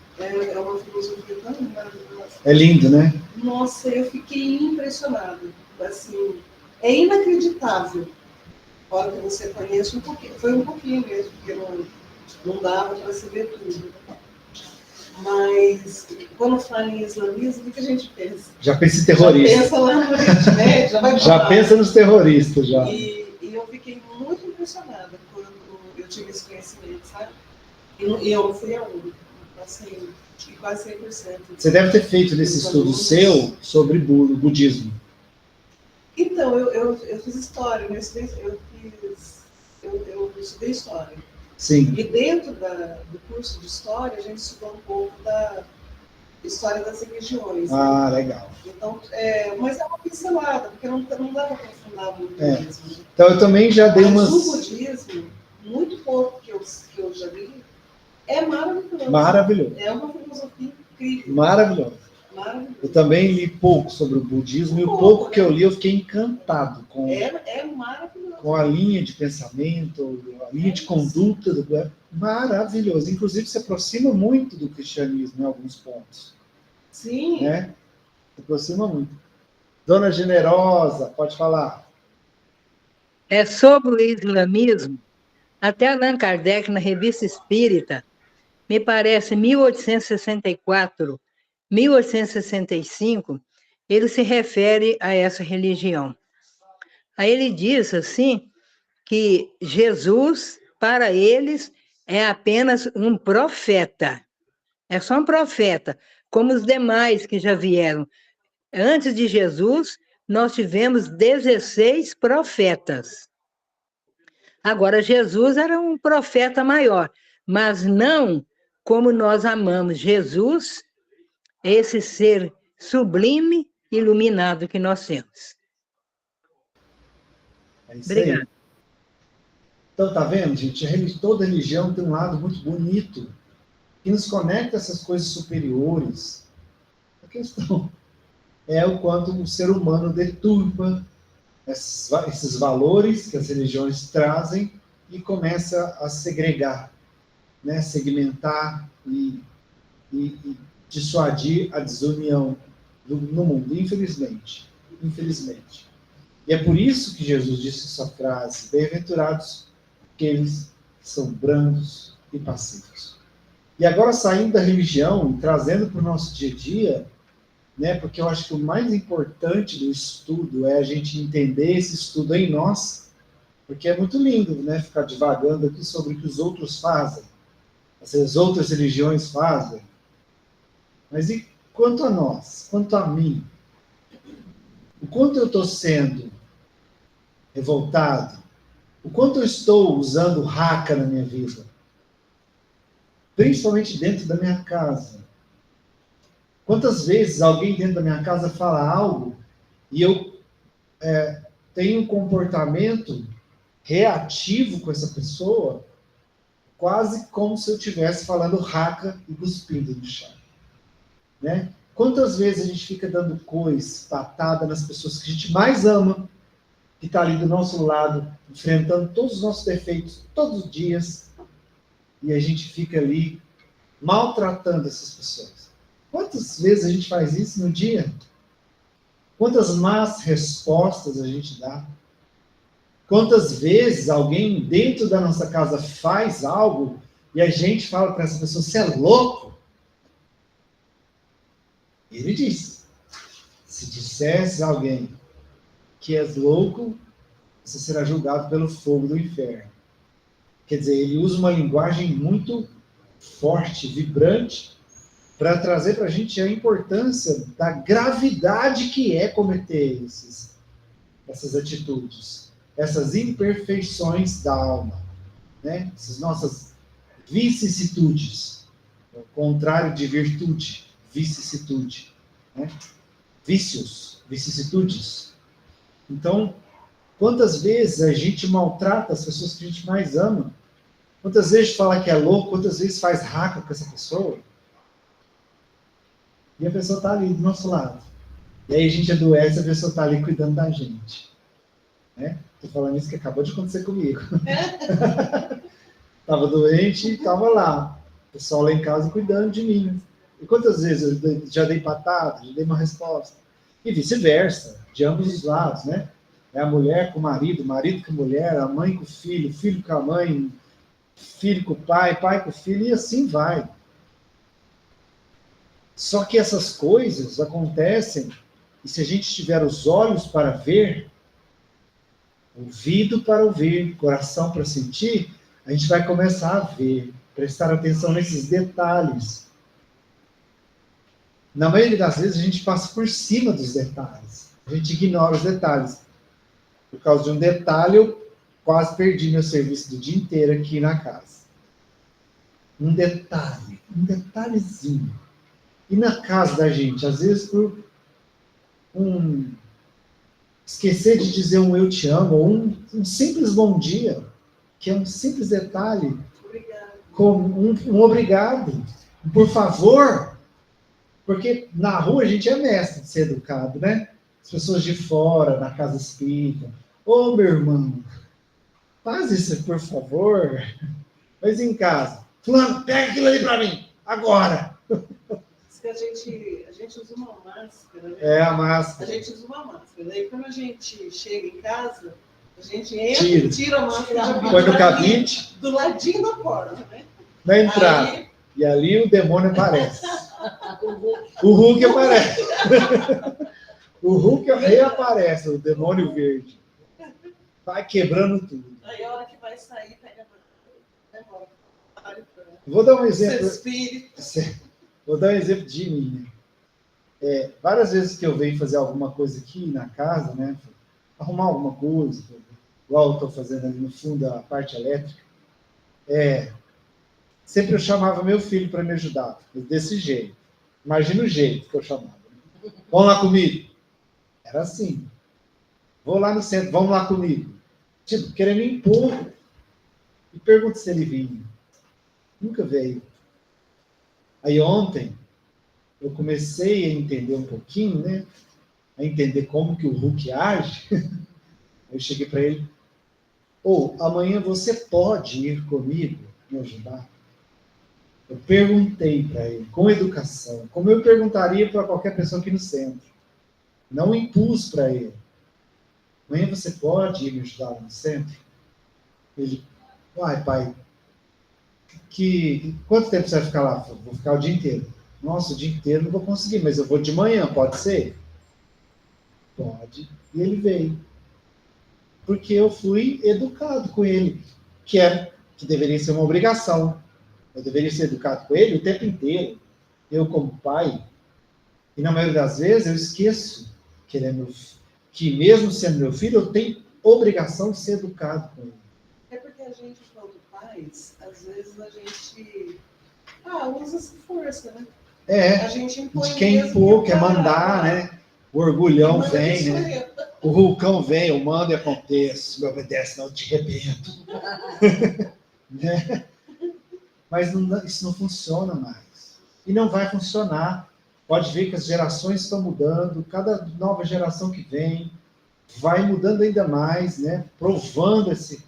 é uma filosofia tão maravilhosa. É lindo, né? Nossa, eu fiquei impressionada. Assim, é inacreditável. A hora que você conhece um pouquinho, foi um pouquinho mesmo, porque não dava para se ver tudo. Mas, quando fala em islamismo, o que a gente pensa? Já pensa em terrorista. Já pensa lá no Oriente Médio, já pensa nos terroristas, já. E eu fiquei muito impressionada quando eu tive esse conhecimento, sabe? E eu não fui a única, passei quase 100%. Você deve ter feito nesse estudo seu sobre o budismo. Então, eu fiz história, eu estudei história. Sim. E dentro do curso de história, a gente estudou um pouco da história das religiões. Ah, né? Legal. Então, mas é uma pincelada, porque não dá para aprofundar muito mesmo. Então, eu também já dei umas... Mas o budismo, muito pouco que eu já li, é maravilhoso. Maravilhoso. É uma filosofia incrível. Maravilhoso. Eu também li pouco sobre o budismo e o pouco que eu li eu fiquei encantado com, maravilhoso. Com a linha de pensamento, a linha de conduta. Maravilhoso. Inclusive se aproxima muito do cristianismo em alguns pontos. Sim. Né? Se aproxima muito. Dona Generosa, pode falar. Sobre o islamismo, até Allan Kardec, na Revista Espírita, me parece 1864, 1865, ele se refere a essa religião. Aí ele diz assim, que Jesus, para eles, é apenas um profeta. É só um profeta, como os demais que já vieram. Antes de Jesus, nós tivemos 16 profetas. Agora, Jesus era um profeta maior, mas não como nós amamos Jesus, esse ser sublime, iluminado que nós temos. É isso. Obrigada. Aí. Então, tá vendo, gente? Toda religião tem um lado muito bonito que nos conecta a essas coisas superiores. A questão é o quanto o ser humano deturpa esses valores que as religiões trazem e começa a segregar, né? Segmentar e dissuadir a desunião no mundo, infelizmente. Infelizmente. E é por isso que Jesus disse essa frase: bem-aventurados aqueles que são brandos e pacíficos. E agora, saindo da religião e trazendo para o nosso dia a dia, né, porque eu acho que o mais importante do estudo é a gente entender esse estudo em nós, porque é muito lindo, né, ficar divagando aqui sobre o que os outros fazem, as outras religiões fazem. Mas e quanto a nós, quanto a mim? O quanto eu estou sendo revoltado? O quanto eu estou usando Haka na minha vida? Principalmente dentro da minha casa. Quantas vezes alguém dentro da minha casa fala algo e eu tenho um comportamento reativo com essa pessoa, quase como se eu estivesse falando raca e cuspindo no chão. Né? Quantas vezes a gente fica dando coice, patada nas pessoas que a gente mais ama, que está ali do nosso lado, enfrentando todos os nossos defeitos todos os dias, e a gente fica ali maltratando essas pessoas. Quantas vezes a gente faz isso no dia? Quantas más respostas a gente dá? Quantas vezes alguém dentro da nossa casa faz algo e a gente fala para essa pessoa, você é louco? Ele disse, se dissesse a alguém que és louco, você será julgado pelo fogo do inferno. Quer dizer, ele usa uma linguagem muito forte, vibrante, para trazer para a gente a importância da gravidade que é cometer essas atitudes, essas imperfeições da alma, né? Essas nossas vicissitudes, o contrário de virtude, vicissitude, né? Vícios, vicissitudes. Então, quantas vezes a gente maltrata as pessoas que a gente mais ama? Quantas vezes fala que é louco? Quantas vezes faz raca com essa pessoa? E a pessoa está ali do nosso lado. E aí a gente adoece, a pessoa está ali cuidando da gente. Né? Estou falando isso que acabou de acontecer comigo. Estava doente e estava lá. O pessoal lá em casa cuidando de mim. E quantas vezes eu já dei patada, já dei uma resposta. E vice-versa, de ambos os lados, né? É a mulher com o marido com a mulher, a mãe com o filho com a mãe, filho com o pai com o filho, e assim vai. Só que essas coisas acontecem, e se a gente tiver os olhos para ver, ouvido para ouvir, coração para sentir, a gente vai começar a ver, prestar atenção nesses detalhes. Na maioria das vezes, a gente passa por cima dos detalhes. A gente ignora os detalhes. Por causa de um detalhe, eu quase perdi meu serviço do dia inteiro aqui na casa. Um detalhezinho. E na casa da gente, às vezes por esquecer de dizer um eu te amo, ou um simples bom dia, que é um simples detalhe, como um obrigado, um por favor, porque na rua a gente é mestre de ser educado, né? As pessoas de fora, na casa espírita, ô meu irmão, faz isso por favor, mas em casa, fulano, pega aquilo ali para mim, agora. Que a gente usa uma máscara, né? É, a máscara. A gente usa uma máscara. Daí, quando a gente chega em casa, a gente entra, tira a máscara, põe no cabide, do ladinho da porta, né? Na entrada. Aí... E ali o demônio aparece. O Hulk aparece. O Hulk reaparece, o demônio verde. Vai quebrando tudo. Aí a hora que vai sair, pega a mão. Vou dar um exemplo. Espírito. Vou dar um exemplo de mim. Né? Várias vezes que eu venho fazer alguma coisa aqui na casa, né? Arrumar alguma coisa, igual eu estou fazendo ali no fundo a parte elétrica, sempre eu chamava meu filho para me ajudar, desse jeito. Imagina o jeito que eu chamava. Vamos lá comigo. Era assim. Vou lá no centro, vamos lá comigo. Tipo, querendo impor. E pergunto se ele vinha. Nunca veio. Aí ontem, eu comecei a entender um pouquinho, né? A entender como que o Hulk age. Eu cheguei para ele, amanhã você pode ir comigo me ajudar? Eu perguntei para ele, com educação, como eu perguntaria para qualquer pessoa aqui no centro. Não impus para ele. Amanhã você pode ir me ajudar lá no centro? Ele, pai, quanto tempo você vai ficar lá? Vou ficar o dia inteiro. Nossa, o dia inteiro não vou conseguir, mas eu vou de manhã, pode ser? Pode. E ele veio. Porque eu fui educado com ele, que deveria ser uma obrigação. Eu deveria ser educado com ele o tempo inteiro. Eu como pai. E na maioria das vezes eu esqueço que ele é meu filho. Que mesmo sendo meu filho, eu tenho obrigação de ser educado com ele. É porque a gente, quando pais, às vezes a gente usa essa força, né? A gente impõe de quem impor, quer mandar, né? O orgulhão vem, né? O Hulcão vem, eu mando e acontece. Me obedece, não, eu te arrebento. Né? Mas isso não funciona mais. E não vai funcionar. Pode ver que as gerações estão mudando, cada nova geração que vem vai mudando ainda mais, né? Provando esse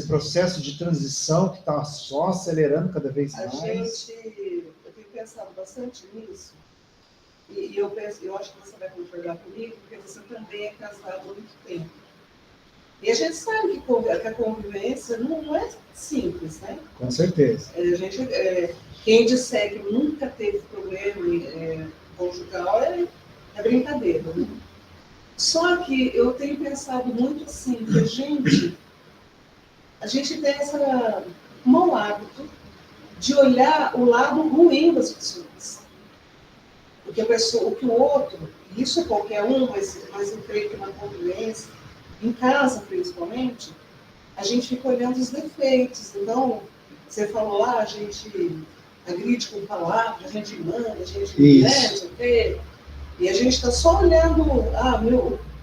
processo de transição que está só acelerando cada vez mais. Eu tenho pensado bastante nisso, e eu acho que você vai concordar comigo, porque você também é casado há muito tempo. E a gente sabe que a convivência não é simples, né? Com certeza. Quem disser que nunca teve problema conjugal é brincadeira, né? Só que eu tenho pensado muito assim, que a gente tem esse mau hábito de olhar o lado ruim das pessoas. Porque o que o outro, isso é qualquer um, mas eu creio que na convivência, em casa principalmente, a gente fica olhando os defeitos. Então, você falou, a gente agride com palavras, a gente manda, a gente e a gente está só olhando,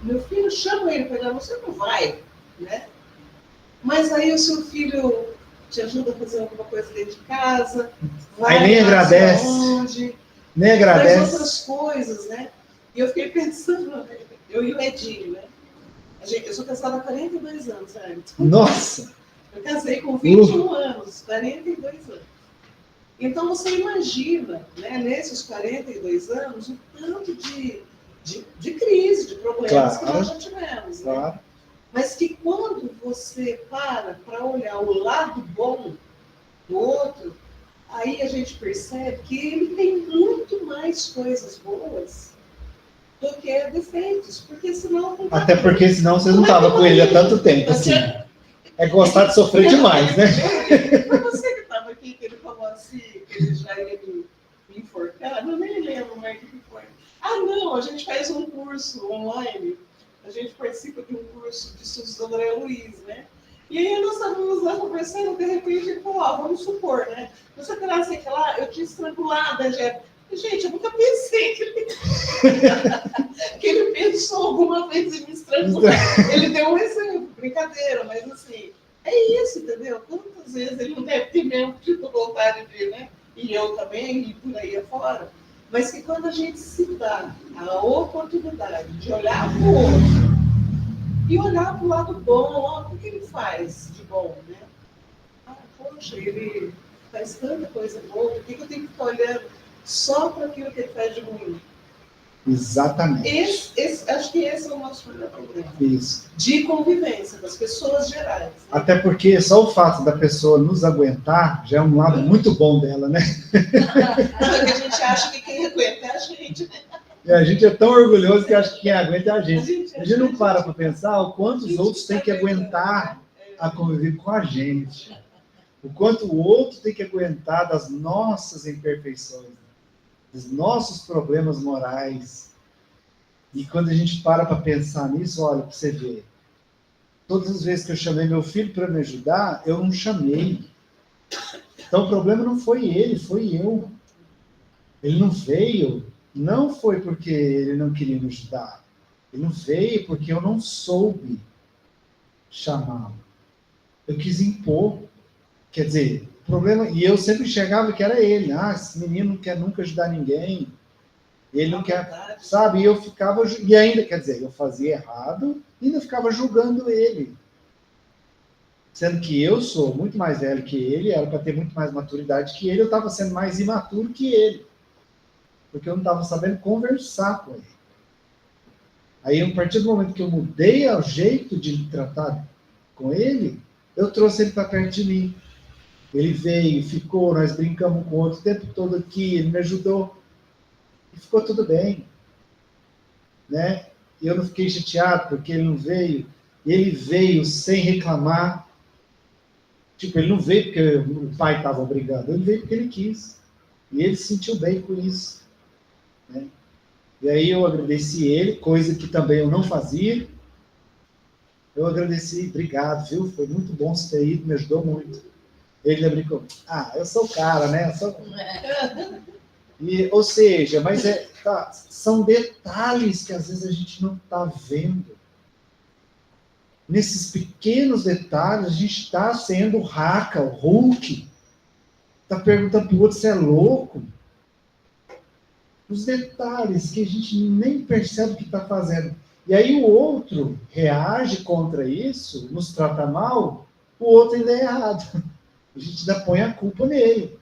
meu filho chama ele para ir, você não vai, né? Mas aí o seu filho te ajuda a fazer alguma coisa dentro de casa, vai, aí nem agradece, nem agradece. Faz outras coisas, né? E eu fiquei pensando, eu e o Edinho, né? Eu sou casada há 42 anos, né? Nossa! Eu casei com 21 anos, 42 anos. Então você imagina, né, nesses 42 anos, o tanto de crise, de problemas que nós já tivemos. Claro. Né? Mas que quando você para olhar o lado bom do outro, aí a gente percebe que ele tem muito mais coisas boas do que defeitos, porque senão... Até porque senão você não estava com ele há tanto tempo, assim. É gostar de sofrer demais, né? Foi você que estava aqui, que ele falou assim, que ele já ia me enforcar, eu nem lembro mais o que foi. Não, a gente faz um curso online, a gente participa de um curso de estudos do André Luiz, né? E aí nós estávamos lá conversando, de repente ele falou, vamos supor, né? Você terá assim que lá, eu tinha estrangulado a Jéssica. Gente, eu nunca pensei que ele pensou alguma vez em me estrangular. Ele deu um exemplo, brincadeira, mas assim, é isso, entendeu? Quantas vezes ele não deve ter mesmo tido vontade de, né? E eu também, e por aí afora. Mas que quando a gente se dá a oportunidade de olhar para o outro e olhar para o lado bom, o que ele faz de bom, né? Poxa, ele faz tanta coisa boa, por que eu tenho que ficar olhando só para aquilo que ele faz de ruim? Exatamente. Acho que esse é o nosso maior problema. Isso. De convivência das pessoas gerais. Né? Até porque só o fato da pessoa nos aguentar já é um lado muito bom dela, né? Não, é que a gente acha que quem aguenta é a gente, né? E a gente é tão orgulhoso que acha que quem aguenta é a gente. A gente não para pensar o quanto os outros têm que aguentar a conviver com a gente. O quanto o outro tem que aguentar das nossas imperfeições, dos nossos problemas morais. E quando a gente para pensar nisso, olha, para você ver, todas as vezes que eu chamei meu filho para me ajudar, eu não chamei. Então o problema não foi ele, foi eu. Ele não veio, não foi porque ele não queria me ajudar. Ele não veio porque eu não soube chamá-lo. Eu quis impor. Quer dizer, o problema... E eu sempre enxergava que era ele. Esse menino não quer nunca ajudar ninguém. Ele não quer... Sabe? E eu ficava... E ainda, quer dizer, eu fazia errado e ainda ficava julgando ele. Sendo que eu sou muito mais velho que ele, era para ter muito mais maturidade que ele, eu estava sendo mais imaturo que ele. Porque eu não estava sabendo conversar com ele. Aí, a partir do momento que eu mudei o jeito de tratar com ele, eu trouxe ele para perto de mim. Ele veio, ficou, nós brincamos com o outro o tempo todo aqui, ele me ajudou. E ficou tudo bem. Né? Eu não fiquei chateado porque ele não veio. Ele veio sem reclamar. Tipo, ele não veio porque o pai estava obrigando, ele veio porque ele quis. E ele se sentiu bem com isso. Né? E aí eu agradeci ele, coisa que também eu não fazia. Eu agradeci, obrigado, viu? Foi muito bom você ter ido, me ajudou muito. Ele brincou, eu sou o cara, né? Ou seja, mas são detalhes que às vezes a gente não está vendo. Nesses pequenos detalhes, a gente está sendo o Hulk. Está perguntando para o outro se é louco. Os detalhes que a gente nem percebe o que está fazendo. E aí o outro reage contra isso, nos trata mal, o outro ainda é errado. A gente ainda põe a culpa nele.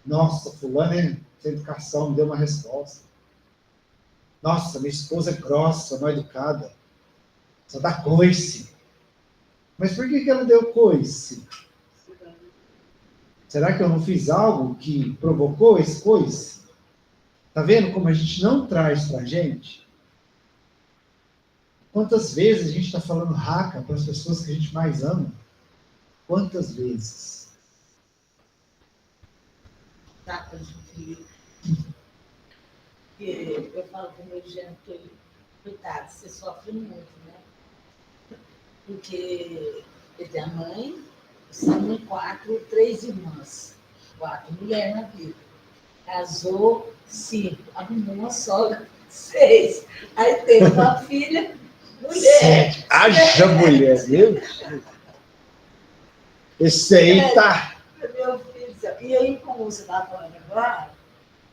Nossa, fulano é sem educação, me deu uma resposta. Nossa, minha esposa é grossa, mal educada. Só dá coice. Mas por que ela deu coice? Será que eu não fiz algo que provocou esse coice? Tá vendo como a gente não traz pra gente? Quantas vezes a gente está falando raca para as pessoas que a gente mais ama? Quantas vezes? Tá, Felipe. Eu falo com o meu genro, coitado, você sofre muito, né? Porque ele tem a mãe, são em 4, 3 irmãs. 4 mulheres na vida. Casou 5, arrumou uma sogra, 6. Aí tem uma filha, mulher. 7. Haja mulher, meu. Esse aí tá. Meu filho, e aí, como você estava falando agora,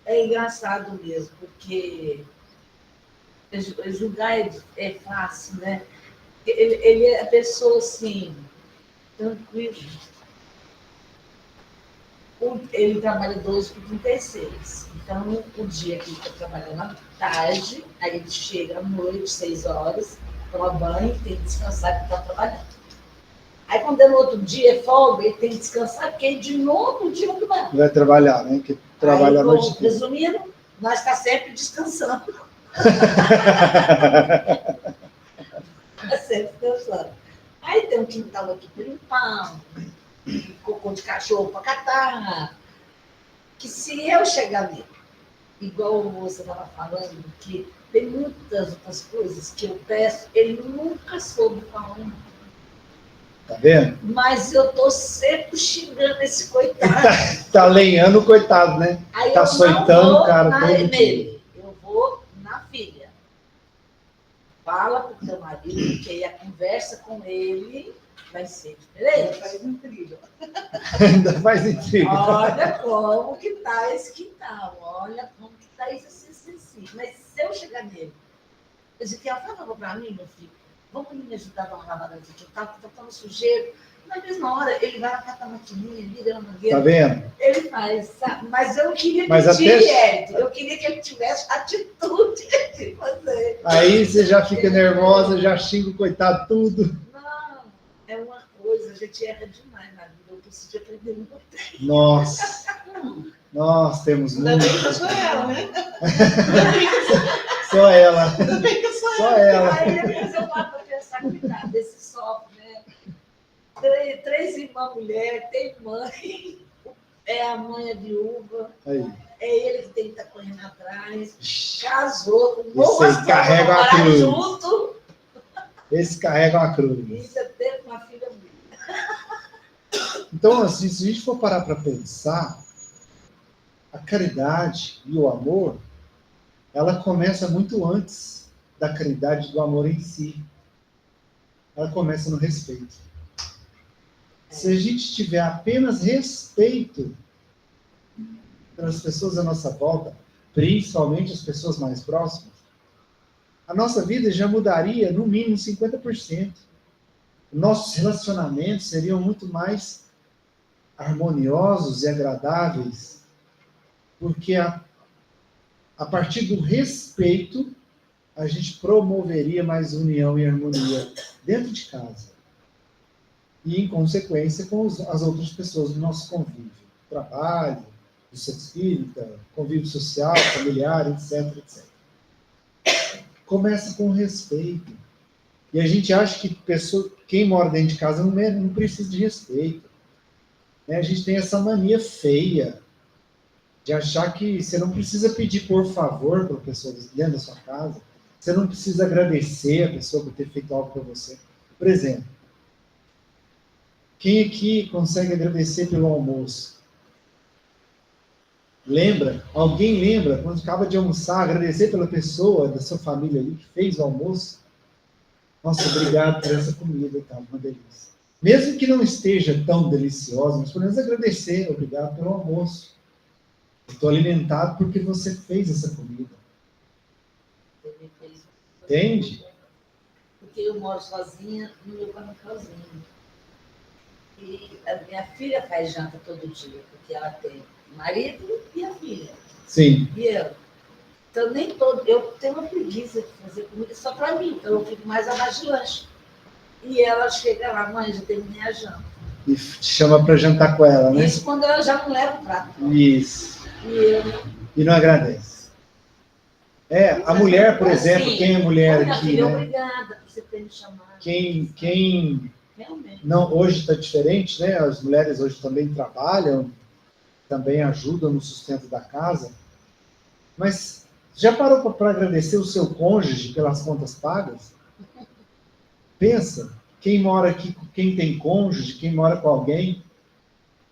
é engraçado mesmo, porque julgar é fácil, né? Ele é a pessoa assim, tranquilo. Ele trabalha 12 por 36. Então, o dia que ele está trabalhando à tarde, aí ele chega à noite, 6 horas, toma banho, tem que descansar porque está trabalhando. Aí, quando é no outro dia, é folga, ele tem que descansar, porque aí, de novo, o dia que vai trabalhar, né? Que trabalha à noite. Resumindo, nós está sempre descansando. Está sempre descansando. Aí tem um quintal aqui para limpar, cocô de cachorro para catar. Que se eu chegar nele, igual você estava falando, que tem muitas outras coisas que eu peço, ele nunca soube falar um. Tá vendo? Mas eu tô sempre xingando esse coitado. Tá lenhando o coitado, né? Aí tá açoitando o cara todo nele. Eu vou na filha. Fala pro teu marido, porque aí a conversa com ele vai ser diferente. Faz intriga. Ainda faz intriga. Olha como que tá esse quintal. Olha como que tá isso assim. Mas se eu chegar nele, eu disse, fala um favor pra mim, meu filho. Vamos me ajudar a dar uma lavada aqui, que tá tão sujeiro. Na mesma hora, ele vai lá catar a maquininha, liga na mangueira. Tá vendo? Ele faz, sabe? Mas eu não queria pedir mérito. Eu queria que ele tivesse atitude de fazer. Aí você já fica nervosa, já xinga o coitado tudo. Não, é uma coisa, a gente erra demais na vida. Eu preciso aprender muito. Nossa. Nós temos muito. Ainda bem que eu sou ela, né? Só ela. Ainda bem que eu sou Só ela. ela. Aí depois eu paro para pensar, cuidado, desse sofre, né? 3 irmãs mulheres, tem mãe, a mãe é viúva, Aí. é ele que tem que estar correndo atrás, casou, com Esse aí carrega a cruz. junto. Esse carrega uma cruz. E ainda teve uma filha bonita. Então, assim, se a gente for parar para pensar, a caridade e o amor, ela começa muito antes da caridade e do amor em si. Ela começa no respeito. Se a gente tiver apenas respeito pelas pessoas à nossa volta, principalmente as pessoas mais próximas, a nossa vida já mudaria no mínimo 50%. Nossos relacionamentos seriam muito mais harmoniosos e agradáveis, porque a partir do respeito, a gente promoveria mais união e harmonia dentro de casa. E, em consequência, com as outras pessoas do nosso convívio. Trabalho, do centro espírita, convívio social, familiar, etc, etc. Começa com respeito. E a gente acha que quem mora dentro de casa não precisa de respeito. A gente tem essa mania feia de achar que você não precisa pedir por favor para a pessoa dentro da sua casa. Você não precisa agradecer a pessoa por ter feito algo para você. Por exemplo, quem aqui consegue agradecer pelo almoço? Lembra? Alguém lembra, quando acaba de almoçar, agradecer pela pessoa da sua família ali que fez o almoço? Nossa, obrigado por essa comida, tá? Uma delícia. Mesmo que não esteja tão deliciosa, mas pelo menos agradecer, obrigado pelo almoço. Estou alimentado porque você fez essa comida. Entende? Porque eu moro sozinha no meu sozinho. E a minha filha faz janta todo dia, porque ela tem o marido e a filha. Sim. E eu. Então, nem todo. Eu tenho uma preguiça de fazer comida só para mim, então eu fico mais abaixo de lanche. E ela chega lá, mãe, já terminei a janta. E te chama para jantar com ela, né? Isso quando ela já não leva o prato. Isso. E não agradece. A mulher, por exemplo, assim, quem é mulher aqui, filha, né? obrigada por você ter me chamado. Quem Realmente. não, hoje está diferente, né? As mulheres hoje também trabalham, também ajudam no sustento da casa. Mas já parou para agradecer o seu cônjuge pelas contas pagas? Pensa, quem mora aqui, quem tem cônjuge, quem mora com alguém,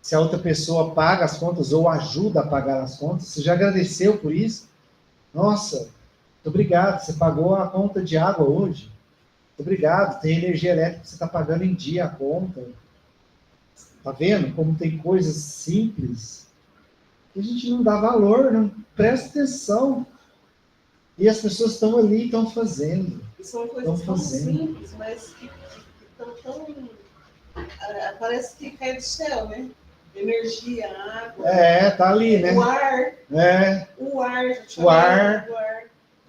se a outra pessoa paga as contas ou ajuda a pagar as contas, você já agradeceu por isso? Nossa, muito obrigado, você pagou a conta de água hoje. Muito obrigado, tem energia elétrica, você está pagando em dia a conta. Tá vendo como tem coisas simples que a gente não dá valor, não presta atenção. E as pessoas estão ali, estão fazendo. E são coisas tão simples, mas que estão tão... Parece que cai do céu, né? Energia, água. Tá ali, né? O ar. O ar. O ar.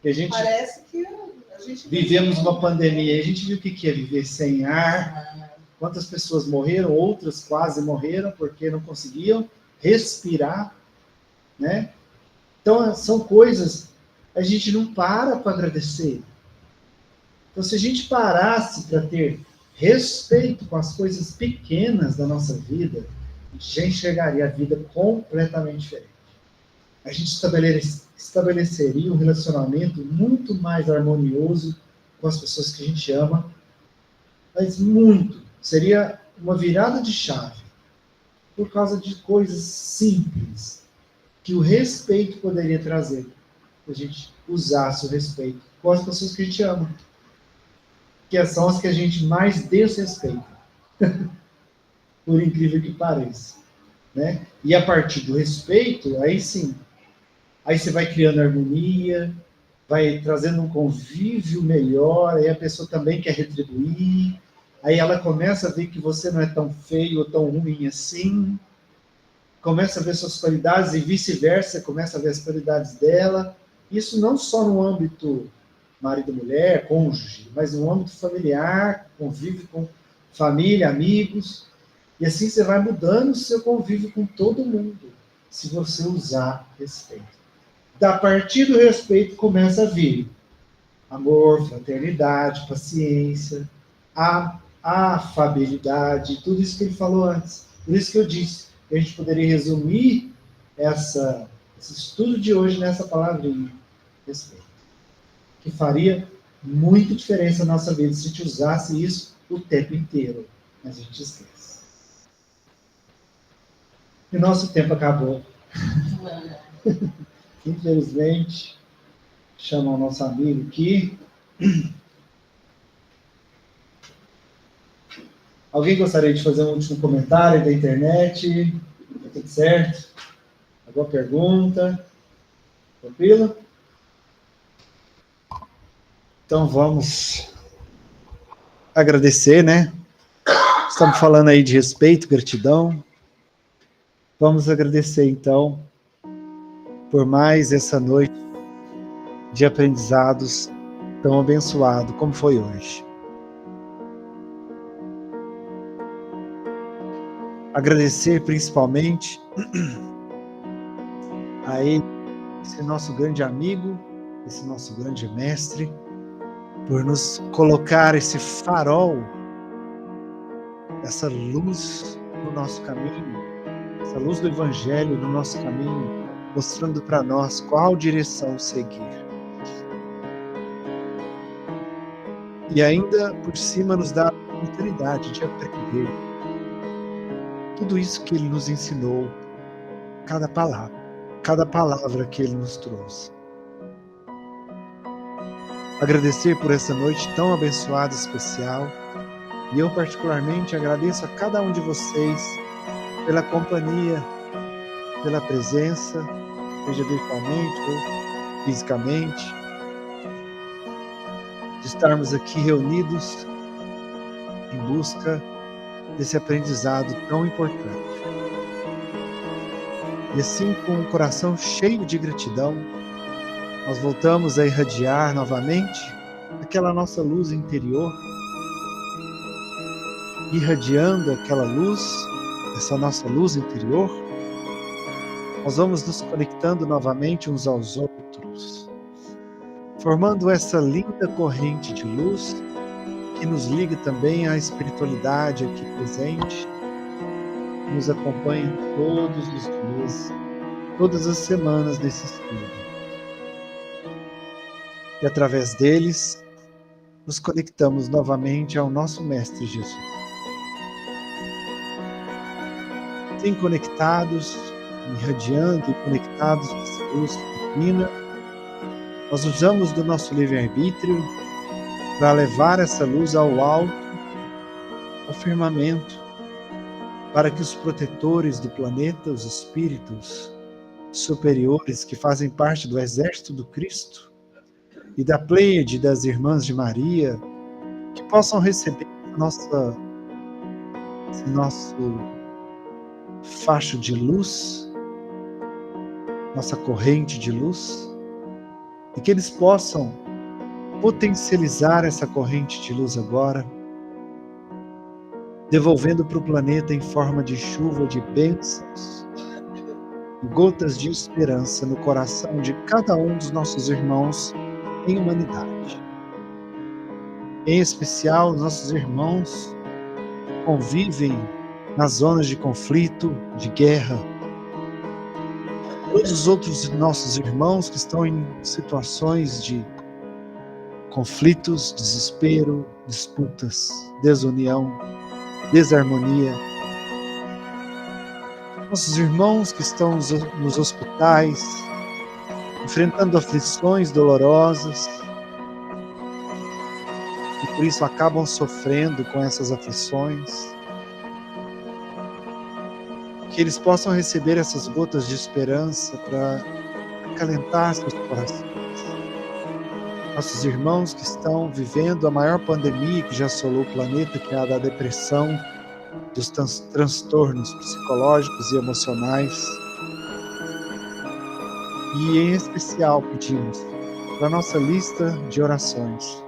Que a gente... Parece que a gente... Vivemos uma pandemia, a gente viu o que é viver sem ar. Quantas pessoas morreram, outras quase morreram porque não conseguiam respirar, né? Então, são coisas, a gente não para agradecer. Então, se a gente parasse para ter respeito com as coisas pequenas da nossa vida, a gente já enxergaria a vida completamente diferente. A gente estabeleceria um relacionamento muito mais harmonioso com as pessoas que a gente ama, mas muito. Seria uma virada de chave por causa de coisas simples que o respeito poderia trazer. Se a gente usasse o respeito com as pessoas que a gente ama, que são as que a gente mais desrespeita, por incrível que pareça, né? E a partir do respeito, aí sim, aí você vai criando harmonia, vai trazendo um convívio melhor, aí a pessoa também quer retribuir, aí ela começa a ver que você não é tão feio ou tão ruim assim, começa a ver suas qualidades e vice-versa, começa a ver as qualidades dela. Isso não só no âmbito marido, mulher, cônjuge, mas no âmbito familiar, convívio com família, amigos, e assim você vai mudando o seu convívio com todo mundo, se você usar respeito. A partir do respeito começa a vir amor, fraternidade, paciência, a afabilidade, tudo isso que ele falou antes. Por isso que eu disse que a gente poderia resumir esse estudo de hoje nessa palavrinha, respeito, que faria muita diferença na nossa vida se a gente usasse isso o tempo inteiro, mas a gente esquece. E nosso tempo acabou. Infelizmente, chama o nosso amigo aqui. Alguém gostaria de fazer um último comentário da internet? Tá tudo certo? Alguma pergunta? Tranquilo? Então vamos agradecer, né? Estamos falando aí de respeito, gratidão. Vamos agradecer então por mais essa noite de aprendizados tão abençoado como foi hoje. Agradecer principalmente a ele, esse nosso grande amigo, esse nosso grande mestre, por nos colocar esse farol, essa luz no nosso caminho, essa luz do Evangelho no nosso caminho, mostrando para nós qual direção seguir. E ainda, por cima, nos dá a oportunidade de aprender tudo isso que ele nos ensinou, cada palavra que ele nos trouxe. Agradecer por essa noite tão abençoada e especial, E eu particularmente agradeço a cada um de vocês pela companhia, pela presença, seja virtualmente ou fisicamente, de estarmos aqui reunidos em busca desse aprendizado tão importante. E assim, com o coração cheio de gratidão, nós voltamos a irradiar novamente aquela nossa luz interior, irradiando aquela luz, essa nossa luz interior, nós vamos nos conectando novamente uns aos outros, formando essa linda corrente de luz que nos liga também à espiritualidade aqui presente, que nos acompanha todos os dias, todas as semanas desse estudo. E através deles, nos conectamos novamente ao nosso Mestre Jesus. Assim conectados, irradiando e conectados com essa luz divina, nós usamos do nosso livre-arbítrio para levar essa luz ao alto, ao firmamento, para que os protetores do planeta, os espíritos superiores que fazem parte do exército do Cristo e da Pleiade das Irmãs de Maria, que possam receber esse nosso facho de luz, nossa corrente de luz, e que eles possam potencializar essa corrente de luz agora, devolvendo para o planeta em forma de chuva de bênçãos e gotas de esperança no coração de cada um dos nossos irmãos em humanidade. Em especial, nossos irmãos que convivem nas zonas de conflito, de guerra, todos os outros nossos irmãos que estão em situações de conflitos, desespero, disputas, desunião, desarmonia. Nossos irmãos que estão nos hospitais, enfrentando aflições dolorosas, e por isso acabam sofrendo com essas aflições. Que eles possam receber essas gotas de esperança para acalentar seus corações. Nossos irmãos que estão vivendo a maior pandemia que já assolou o planeta, que é a da depressão, dos transtornos psicológicos e emocionais. E em especial pedimos para a nossa lista de orações,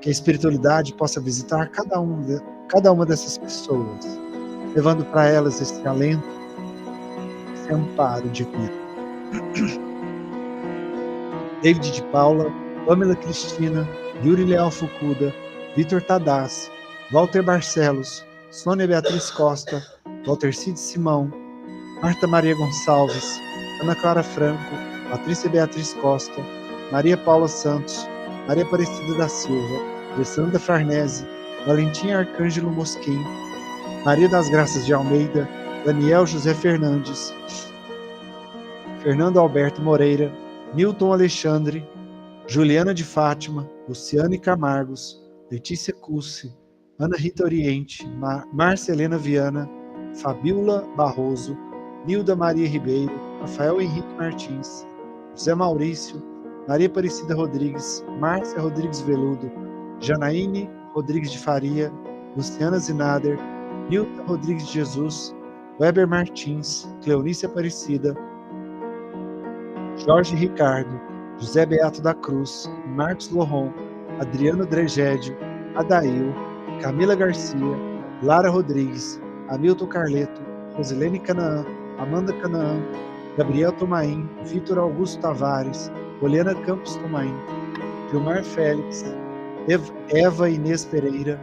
que a espiritualidade possa visitar cada uma dessas pessoas, levando para elas esse alento, esse amparo de vida. David de Paula, Pamela Cristina, Yuri Leal Fukuda, Vitor Tadassi, Walter Barcelos, Sônia Beatriz Costa, Walter Cid Simão, Marta Maria Gonçalves, Ana Clara Franco, Patrícia Beatriz Costa, Maria Paula Santos, Maria Aparecida da Silva, Alessandra Farnese, Valentim Arcângelo Mosquim, Maria das Graças de Almeida, Daniel José Fernandes, Fernando Alberto Moreira, Nilton Alexandre, Juliana de Fátima, Luciane Camargos, Letícia Cussi, Ana Rita Oriente, Márcia Helena Viana, Fabiola Barroso, Nilda Maria Ribeiro, Rafael Henrique Martins, José Maurício, Maria Aparecida Rodrigues, Márcia Rodrigues Veludo, Janaíne Rodrigues de Faria, Luciana Zinader, Nilton Rodrigues de Jesus, Weber Martins, Cleonice Aparecida, Jorge Ricardo, José Beato da Cruz, Marcos Loron, Adriano Dregédio, Adail, Camila Garcia, Lara Rodrigues, Hamilton Carleto, Rosilene Canaã, Amanda Canaã, Gabriel Tomain, Vitor Augusto Tavares, Poliana Campos Tomain, Gilmar Félix, Eva Inês Pereira,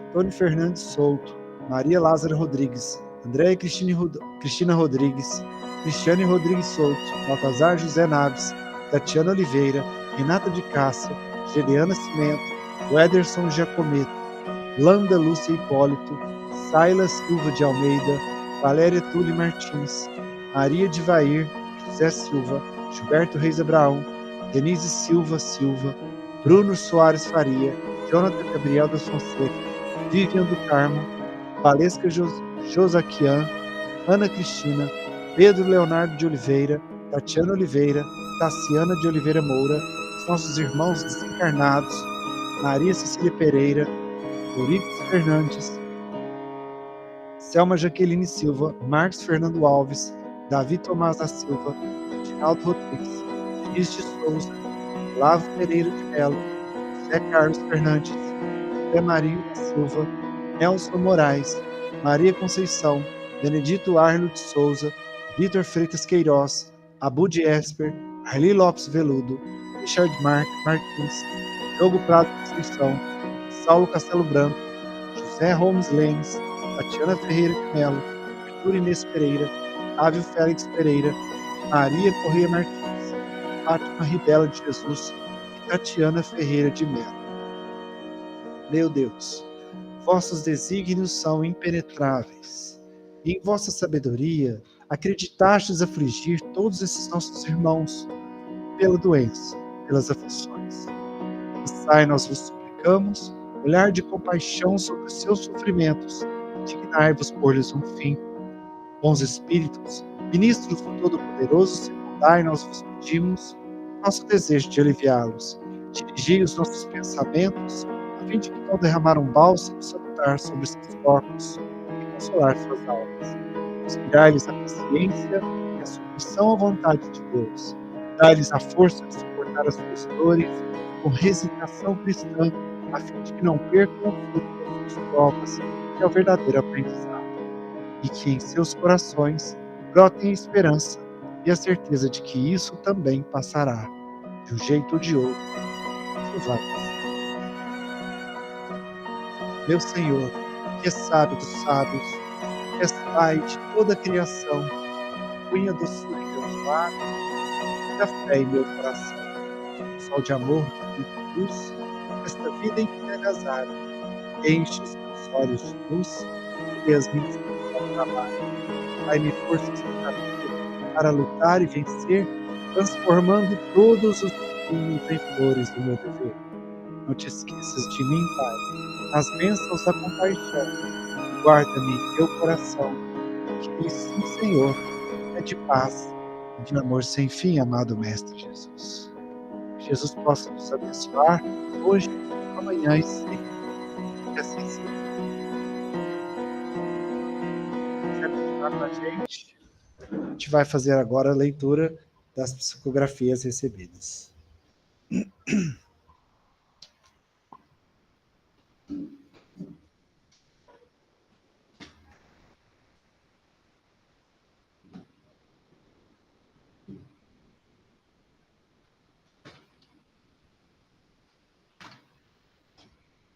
Antônio Fernandes Souto, Maria Lázara Rodrigues, Andréia Cristina Rodrigues, Cristiane Rodrigues Souto, Baltazar José Naves, Tatiana Oliveira, Renata de Cássia, Geliana Cimento, Wederson Giacometo, Landa Lúcia Hipólito, Saila Silva de Almeida, Valéria Tulli Martins, Maria de Vair, José Silva, Gilberto Reis Abraão, Denise Silva, Bruno Soares Faria, Jonathan Gabriel da Fonseca, Vivian do Carmo, Valesca Josaquian, Ana Cristina, Pedro Leonardo de Oliveira, Tatiana Oliveira, Tassiana de Oliveira Moura, os nossos irmãos desencarnados, Maria Cecília Pereira, Eurico Fernandes, Selma Jaqueline Silva, Marcos Fernando Alves, Davi Tomás da Silva, Ginaldo Rodrigues, Giz de Souza, Lavo Pereira de Melo, José Carlos Fernandes, José Maria da Silva, Nelson Moraes, Maria Conceição, Benedito Arlo de Souza, Vitor Freitas Queiroz, Abud Esper, Arli Lopes Veludo, Richard Martins, Diogo Prado Conceição, Saulo Castelo Branco, José Holmes Lemes, Tatiana Ferreira de Melo, Arthur Inês Pereira, Ávio Félix Pereira, Maria Corrêa Martins, Fátima Ribela de Jesus e Tatiana Ferreira de Melo. Meu Deus, vossos desígnios são impenetráveis, e em vossa sabedoria acreditastes afligir todos esses nossos irmãos pela doença, pelas aflições. Passai, nós vos suplicamos, olhar de compaixão sobre os seus sofrimentos, dignai-vos por-lhes um fim. Bons Espíritos, ministros do Todo-Poderoso, secundai, nós vos pedimos, nosso desejo de aliviá-los. Dirigi os nossos pensamentos, a fim de que não derramar um bálsamo salutar sobre seus corpos e consolar suas almas. Inspirai-lhes a paciência e a submissão à vontade de Deus. Dai-lhes a força de suportar as suas dores com resignação cristã, a fim de que não percam o fruto das suas provas, que é o verdadeiro aprendizado, e que em seus corações brotem a esperança e a certeza de que isso também passará, de um jeito ou de outro. Isso vai passar. Meu Senhor, que é sábio dos sábios, que és Pai de toda a criação, punha a doçura em teus lábios e a fé em meu coração. Sol de amor e de luz, esta vida em que me agasalho, enche os meus olhos de luz e as minhas mãos ao trabalho. Dai-me forças para vida, para lutar e vencer, transformando todos os espinhos em flores do meu dever. Não te esqueças de mim, Pai, nas bênçãos da compaixão. Guarda-me em teu coração, que sim, Senhor, é de paz e de amor sem fim, amado Mestre Jesus. Que Jesus possa nos abençoar hoje, amanhã e sempre. Que assim seja. Quer continuar com a gente vai fazer agora a leitura das psicografias recebidas.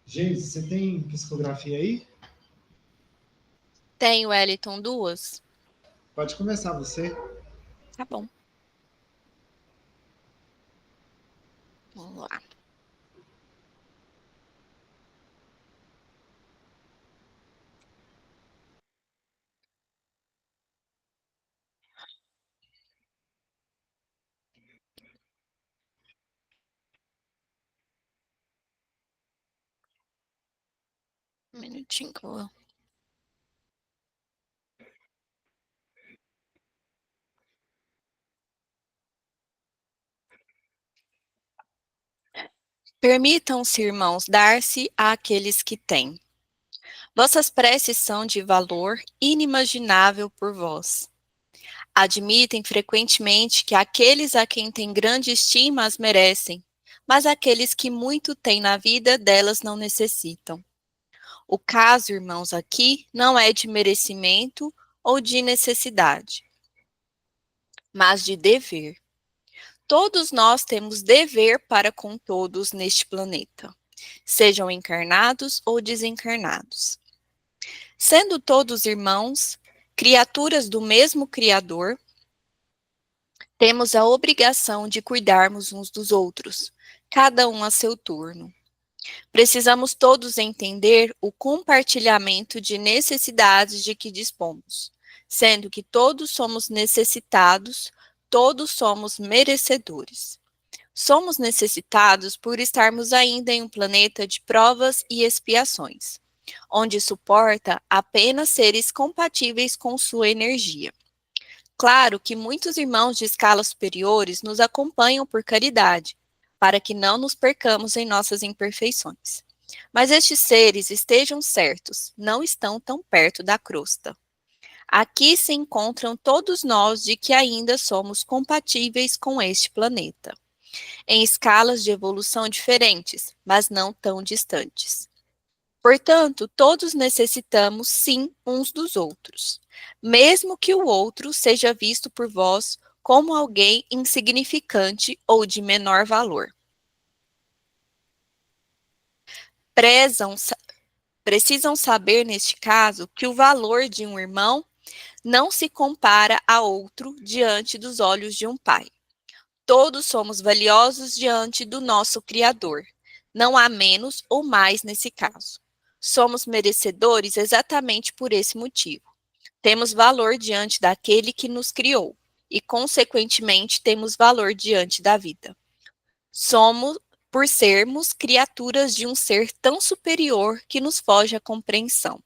Gente, você tem psicografia aí? Tem, Wellington, duas? Pode começar você. Tá bom. Vamos lá. Um minutinho que eu vou... Permitam-se, irmãos, dar-se àqueles que têm. Vossas preces são de valor inimaginável por vós. Admitem frequentemente que aqueles a quem têm grande estima as merecem, mas aqueles que muito têm na vida delas não necessitam. O caso, irmãos, aqui não é de merecimento ou de necessidade, mas de dever. Todos nós temos dever para com todos neste planeta, sejam encarnados ou desencarnados. Sendo todos irmãos, criaturas do mesmo Criador, temos a obrigação de cuidarmos uns dos outros, cada um a seu turno. Precisamos todos entender o compartilhamento de necessidades de que dispomos, sendo que todos somos necessitados, todos somos merecedores. Somos necessitados por estarmos ainda em um planeta de provas e expiações. onde suporta apenas seres compatíveis com sua energia. Claro que muitos irmãos de escalas superiores nos acompanham por caridade, para que não nos percamos em nossas imperfeições. Mas estes seres, estejam certos, não estão tão perto da crosta. Aqui se encontram todos nós de que ainda somos compatíveis com este planeta, em escalas de evolução diferentes, mas não tão distantes. Portanto, todos necessitamos, sim, uns dos outros, mesmo que o outro seja visto por vós como alguém insignificante ou de menor valor. Precisam saber, neste caso, que o valor de um irmão não se compara a outro diante dos olhos de um pai. Todos somos valiosos diante do nosso Criador. Não há menos ou mais nesse caso. Somos merecedores exatamente por esse motivo. Temos valor diante daquele que nos criou e, consequentemente, temos valor diante da vida. Somos por sermos criaturas de um ser tão superior que nos foge a compreensão.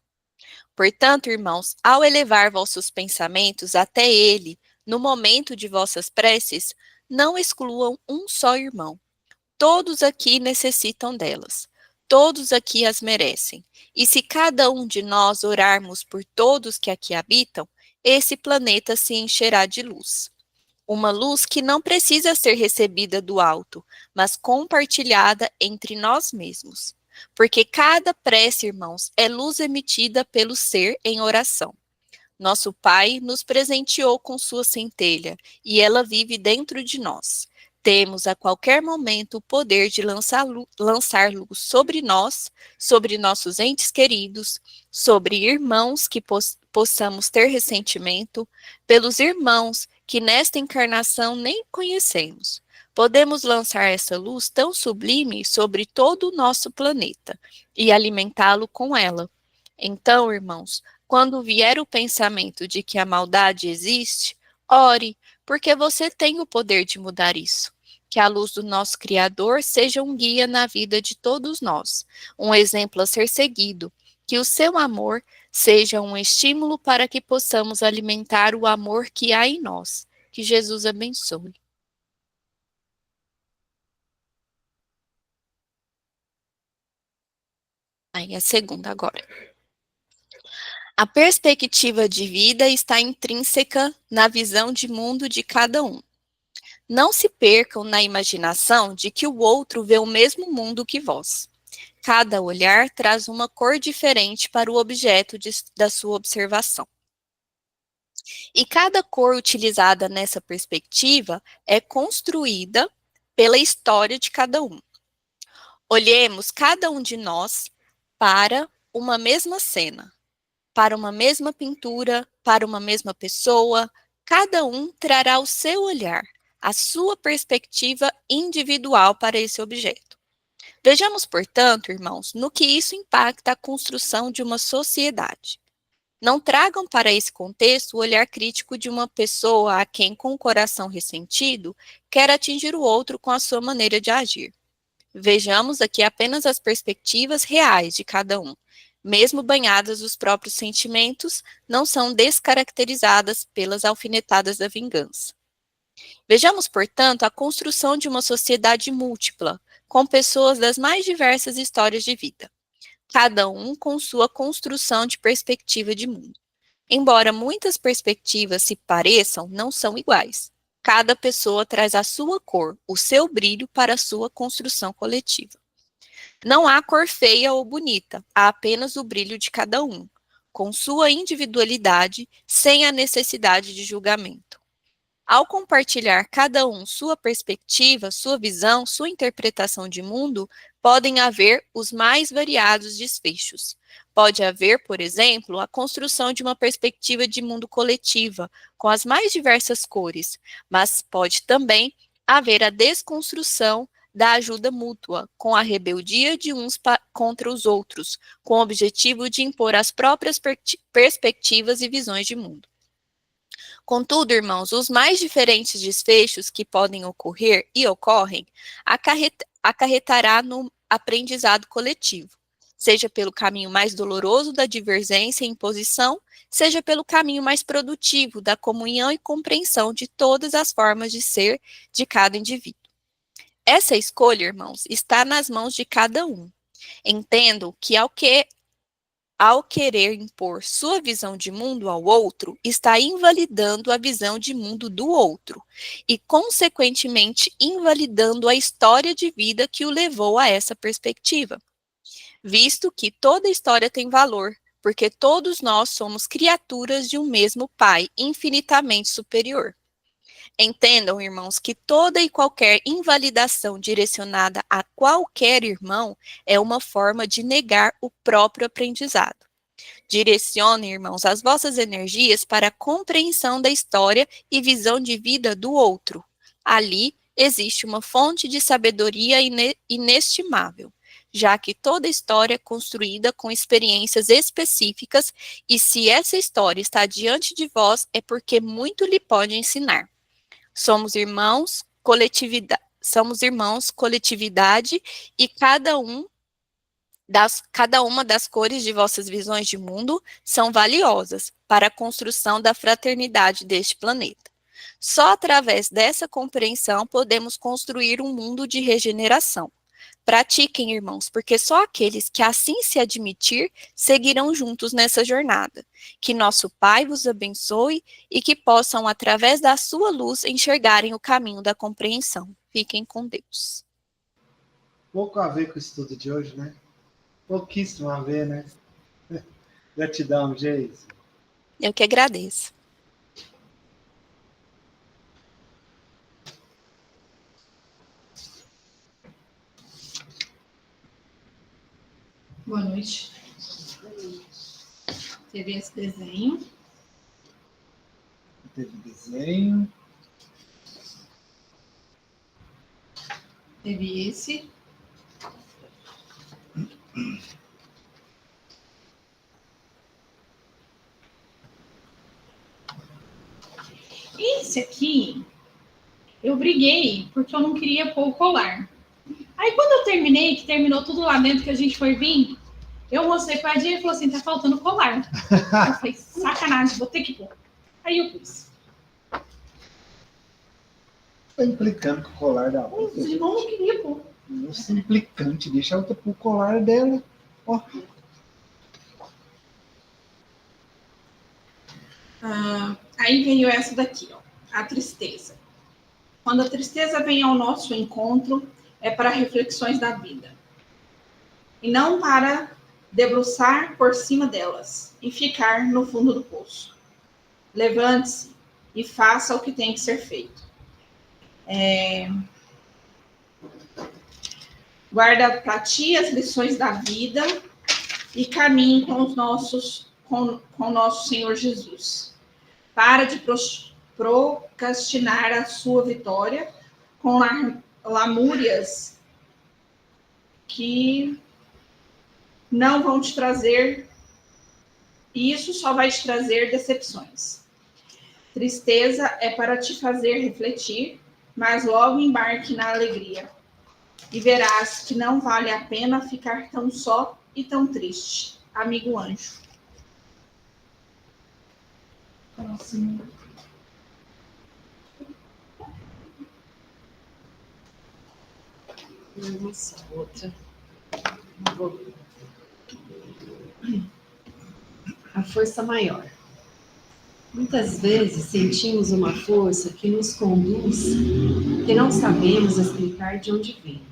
Portanto, irmãos, ao elevar vossos pensamentos até ele, no momento de vossas preces, não excluam um só irmão. Todos aqui necessitam delas. Todos aqui as merecem. E se cada um de nós orarmos por todos que aqui habitam, esse planeta se encherá de luz. Uma luz que não precisa ser recebida do alto, mas compartilhada entre nós mesmos. Porque cada prece, irmãos, é luz emitida pelo ser em oração. Nosso Pai nos presenteou com sua centelha, e ela vive dentro de nós. Temos a qualquer momento o poder de lançar luz sobre nós, sobre nossos entes queridos, sobre irmãos que possamos ter ressentimento, pelos irmãos que nesta encarnação nem conhecemos. Podemos lançar essa luz tão sublime sobre todo o nosso planeta e alimentá-lo com ela. Então, irmãos, quando vier o pensamento de que a maldade existe, ore, porque você tem o poder de mudar isso. Que a luz do nosso Criador seja um guia na vida de todos nós, um exemplo a ser seguido. Que o seu amor seja um estímulo para que possamos alimentar o amor que há em nós. Que Jesus abençoe. Aí a segunda agora. A perspectiva de vida está intrínseca na visão de mundo de cada um. Não se percam na imaginação de que o outro vê o mesmo mundo que vós. Cada olhar traz uma cor diferente para o objeto da sua observação. E cada cor utilizada nessa perspectiva é construída pela história de cada um. Olhemos cada um de nós para uma mesma cena, para uma mesma pintura, para uma mesma pessoa. Cada um trará o seu olhar, a sua perspectiva individual para esse objeto. Vejamos, portanto, irmãos, no que isso impacta a construção de uma sociedade. Não tragam para esse contexto o olhar crítico de uma pessoa a quem, com o coração ressentido, quer atingir o outro com a sua maneira de agir. Vejamos aqui apenas as perspectivas reais de cada um. Mesmo banhadas dos próprios sentimentos, não são descaracterizadas pelas alfinetadas da vingança. Vejamos, portanto, a construção de uma sociedade múltipla, com pessoas das mais diversas histórias de vida, cada um com sua construção de perspectiva de mundo. Embora muitas perspectivas se pareçam, não são iguais. Cada pessoa traz a sua cor, o seu brilho para a sua construção coletiva. Não há cor feia ou bonita, há apenas o brilho de cada um, com sua individualidade, sem a necessidade de julgamento. Ao compartilhar cada um sua perspectiva, sua visão, sua interpretação de mundo, podem haver os mais variados desfechos. Pode haver, por exemplo, a construção de uma perspectiva de mundo coletiva, com as mais diversas cores, mas pode também haver a desconstrução da ajuda mútua, com a rebeldia de uns contra os outros, com o objetivo de impor as próprias perspectivas e visões de mundo. Contudo, irmãos, os mais diferentes desfechos que podem ocorrer e ocorrem acarretará no aprendizado coletivo. seja pelo caminho mais doloroso da divergência e imposição, seja pelo caminho mais produtivo da comunhão e compreensão de todas as formas de ser de cada indivíduo. Essa escolha, irmãos, está nas mãos de cada um. Entendo que ao querer impor sua visão de mundo ao outro, está invalidando a visão de mundo do outro e, consequentemente, invalidando a história de vida que o levou a essa perspectiva. Visto que toda história tem valor, porque todos nós somos criaturas de um mesmo Pai infinitamente superior. Entendam, irmãos, que toda e qualquer invalidação direcionada a qualquer irmão é uma forma de negar o próprio aprendizado. Direcionem, irmãos, as vossas energias para a compreensão da história e visão de vida do outro. Ali existe uma fonte de sabedoria inestimável, já que toda história é construída com experiências específicas, e se essa história está diante de vós, é porque muito lhe pode ensinar. Somos irmãos, coletividade, e cada uma das cores de vossas visões de mundo são valiosas para a construção da fraternidade deste planeta. Só através dessa compreensão podemos construir um mundo de regeneração. Pratiquem, irmãos, porque só aqueles que assim se admitir seguirão juntos nessa jornada. Que nosso Pai vos abençoe e que possam, através da sua luz, enxergarem o caminho da compreensão. Fiquem com Deus. Pouco a ver com o estudo de hoje, né? Pouquíssimo a ver, né? Gratidão, Geise. Eu que agradeço. Boa noite. Teve esse desenho. Teve desenho. Teve esse. Esse aqui, eu briguei porque eu não queria pôr o colar. Aí quando eu terminei, que terminou tudo lá dentro, que a gente foi vir, eu mostrei para a Dia e falou assim, tá faltando colar. Eu falei, sacanagem, vou ter que pôr. Aí eu pus. Tá implicando com o colar da outra. Os irmãos não queriam pôr. Nossa, implicante, deixa a outra pôr o colar dela. Ó. Aí veio essa daqui, ó, a tristeza. Quando a tristeza vem ao nosso encontro, é para reflexões da vida. E não para debruçar por cima delas e ficar no fundo do poço. Levante-se e faça o que tem que ser feito. Guarda para ti as lições da vida e caminhe com o nosso Senhor Jesus. Para de procrastinar a sua vitória com lamúrias que não vão te trazer, e isso só vai te trazer decepções. Tristeza é para te fazer refletir, mas logo embarque na alegria, e verás que não vale a pena ficar tão só e tão triste. Amigo anjo. Próximo. Nossa, outra. A força maior. Muitas vezes sentimos uma força que nos conduz, que não sabemos explicar de onde vem.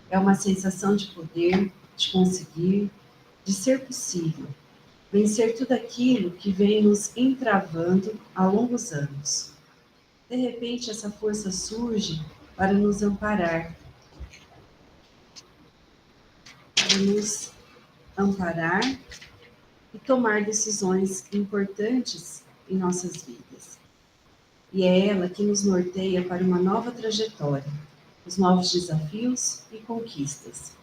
É uma sensação de poder, de conseguir, de ser possível, vencer tudo aquilo que vem nos entravando há longos anos. De repente, essa força surge para nos amparar, e tomar decisões importantes em nossas vidas. E é ela que nos norteia para uma nova trajetória, os novos desafios e conquistas.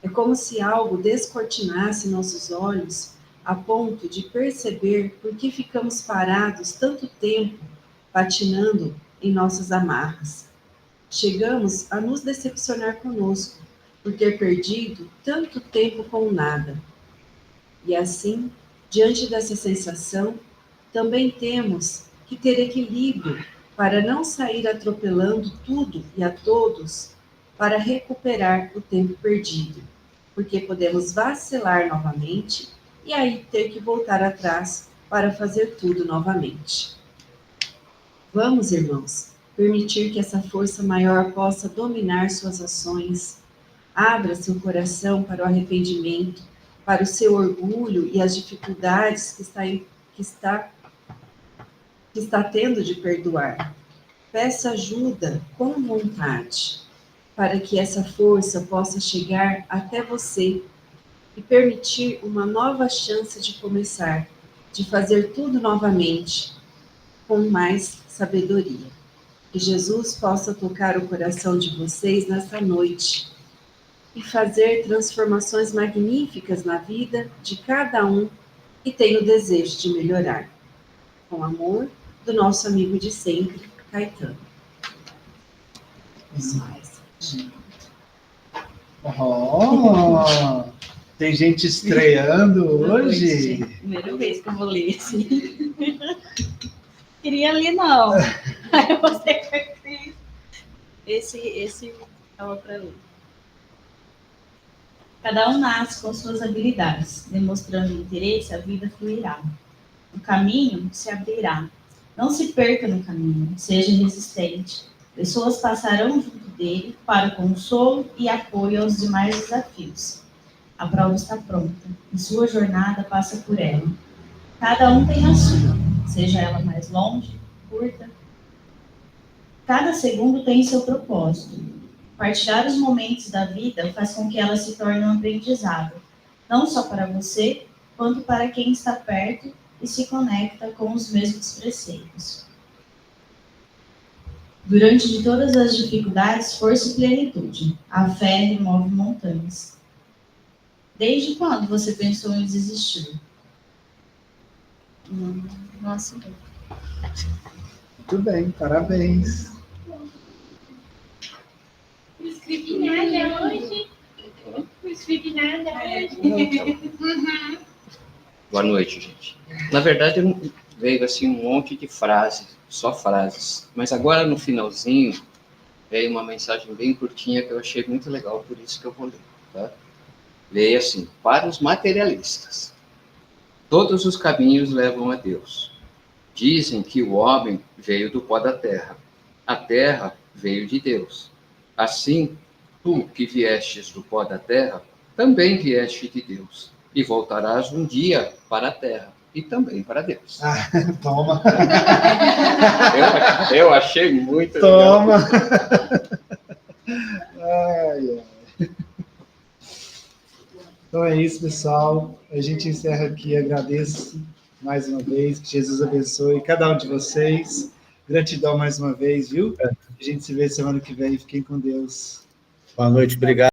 É como se algo descortinasse nossos olhos a ponto de perceber por que ficamos parados tanto tempo patinando em nossas amarras. Chegamos a nos decepcionar conosco, por ter perdido tanto tempo com nada. E assim, diante dessa sensação, também temos que ter equilíbrio para não sair atropelando tudo e a todos para recuperar o tempo perdido, porque podemos vacilar novamente e aí ter que voltar atrás para fazer tudo novamente. Vamos, irmãos, permitir que essa força maior possa dominar suas ações. Abra seu coração para o arrependimento, para o seu orgulho e as dificuldades que está tendo de perdoar. Peça ajuda com vontade, para que essa força possa chegar até você e permitir uma nova chance de começar, de fazer tudo novamente, com mais sabedoria. Que Jesus possa tocar o coração de vocês nessa noite e fazer transformações magníficas na vida de cada um que tem o desejo de melhorar. Com amor, do nosso amigo de sempre, Caetano. Oh, tem gente estreando hoje. Primeira vez que eu vou ler assim. Queria ler, não. Aí você fez. Esse é o para ler. Cada um nasce com suas habilidades. Demonstrando interesse, a vida fluirá. O caminho se abrirá. Não se perca no caminho, seja resistente. Pessoas passarão junto dele para o consolo e apoio aos demais desafios. A prova está pronta e sua jornada passa por ela. Cada um tem a sua, seja ela mais longe, curta. Cada segundo tem seu propósito. Partilhar os momentos da vida faz com que ela se torne um aprendizado, não só para você, quanto para quem está perto e se conecta com os mesmos preceitos. Durante de todas as dificuldades, força e plenitude. A fé remove montanhas. Desde quando você pensou em desistir? Nossa. Muito bem, parabéns. Não escrevi nada hoje. Não escrevi nada hoje. Boa noite, gente. Na verdade, veio assim um monte de frases, só frases. Mas agora, no finalzinho, veio uma mensagem bem curtinha que eu achei muito legal, por isso que eu vou ler, tá? Veio assim: para os materialistas, todos os caminhos levam a Deus. Dizem que o homem veio do pó da terra, a terra veio de Deus. Assim, tu que viestes do pó da terra, também vieste de Deus, e voltarás um dia para a terra, e também para Deus. Ah, toma. Eu achei muito toma. legal. Ai, ai. Então é isso, pessoal. A gente encerra aqui. Agradeço mais uma vez. Que Jesus abençoe cada um de vocês. Gratidão mais uma vez, viu? A gente se vê semana que vem. Fiquem com Deus. Boa noite, obrigado.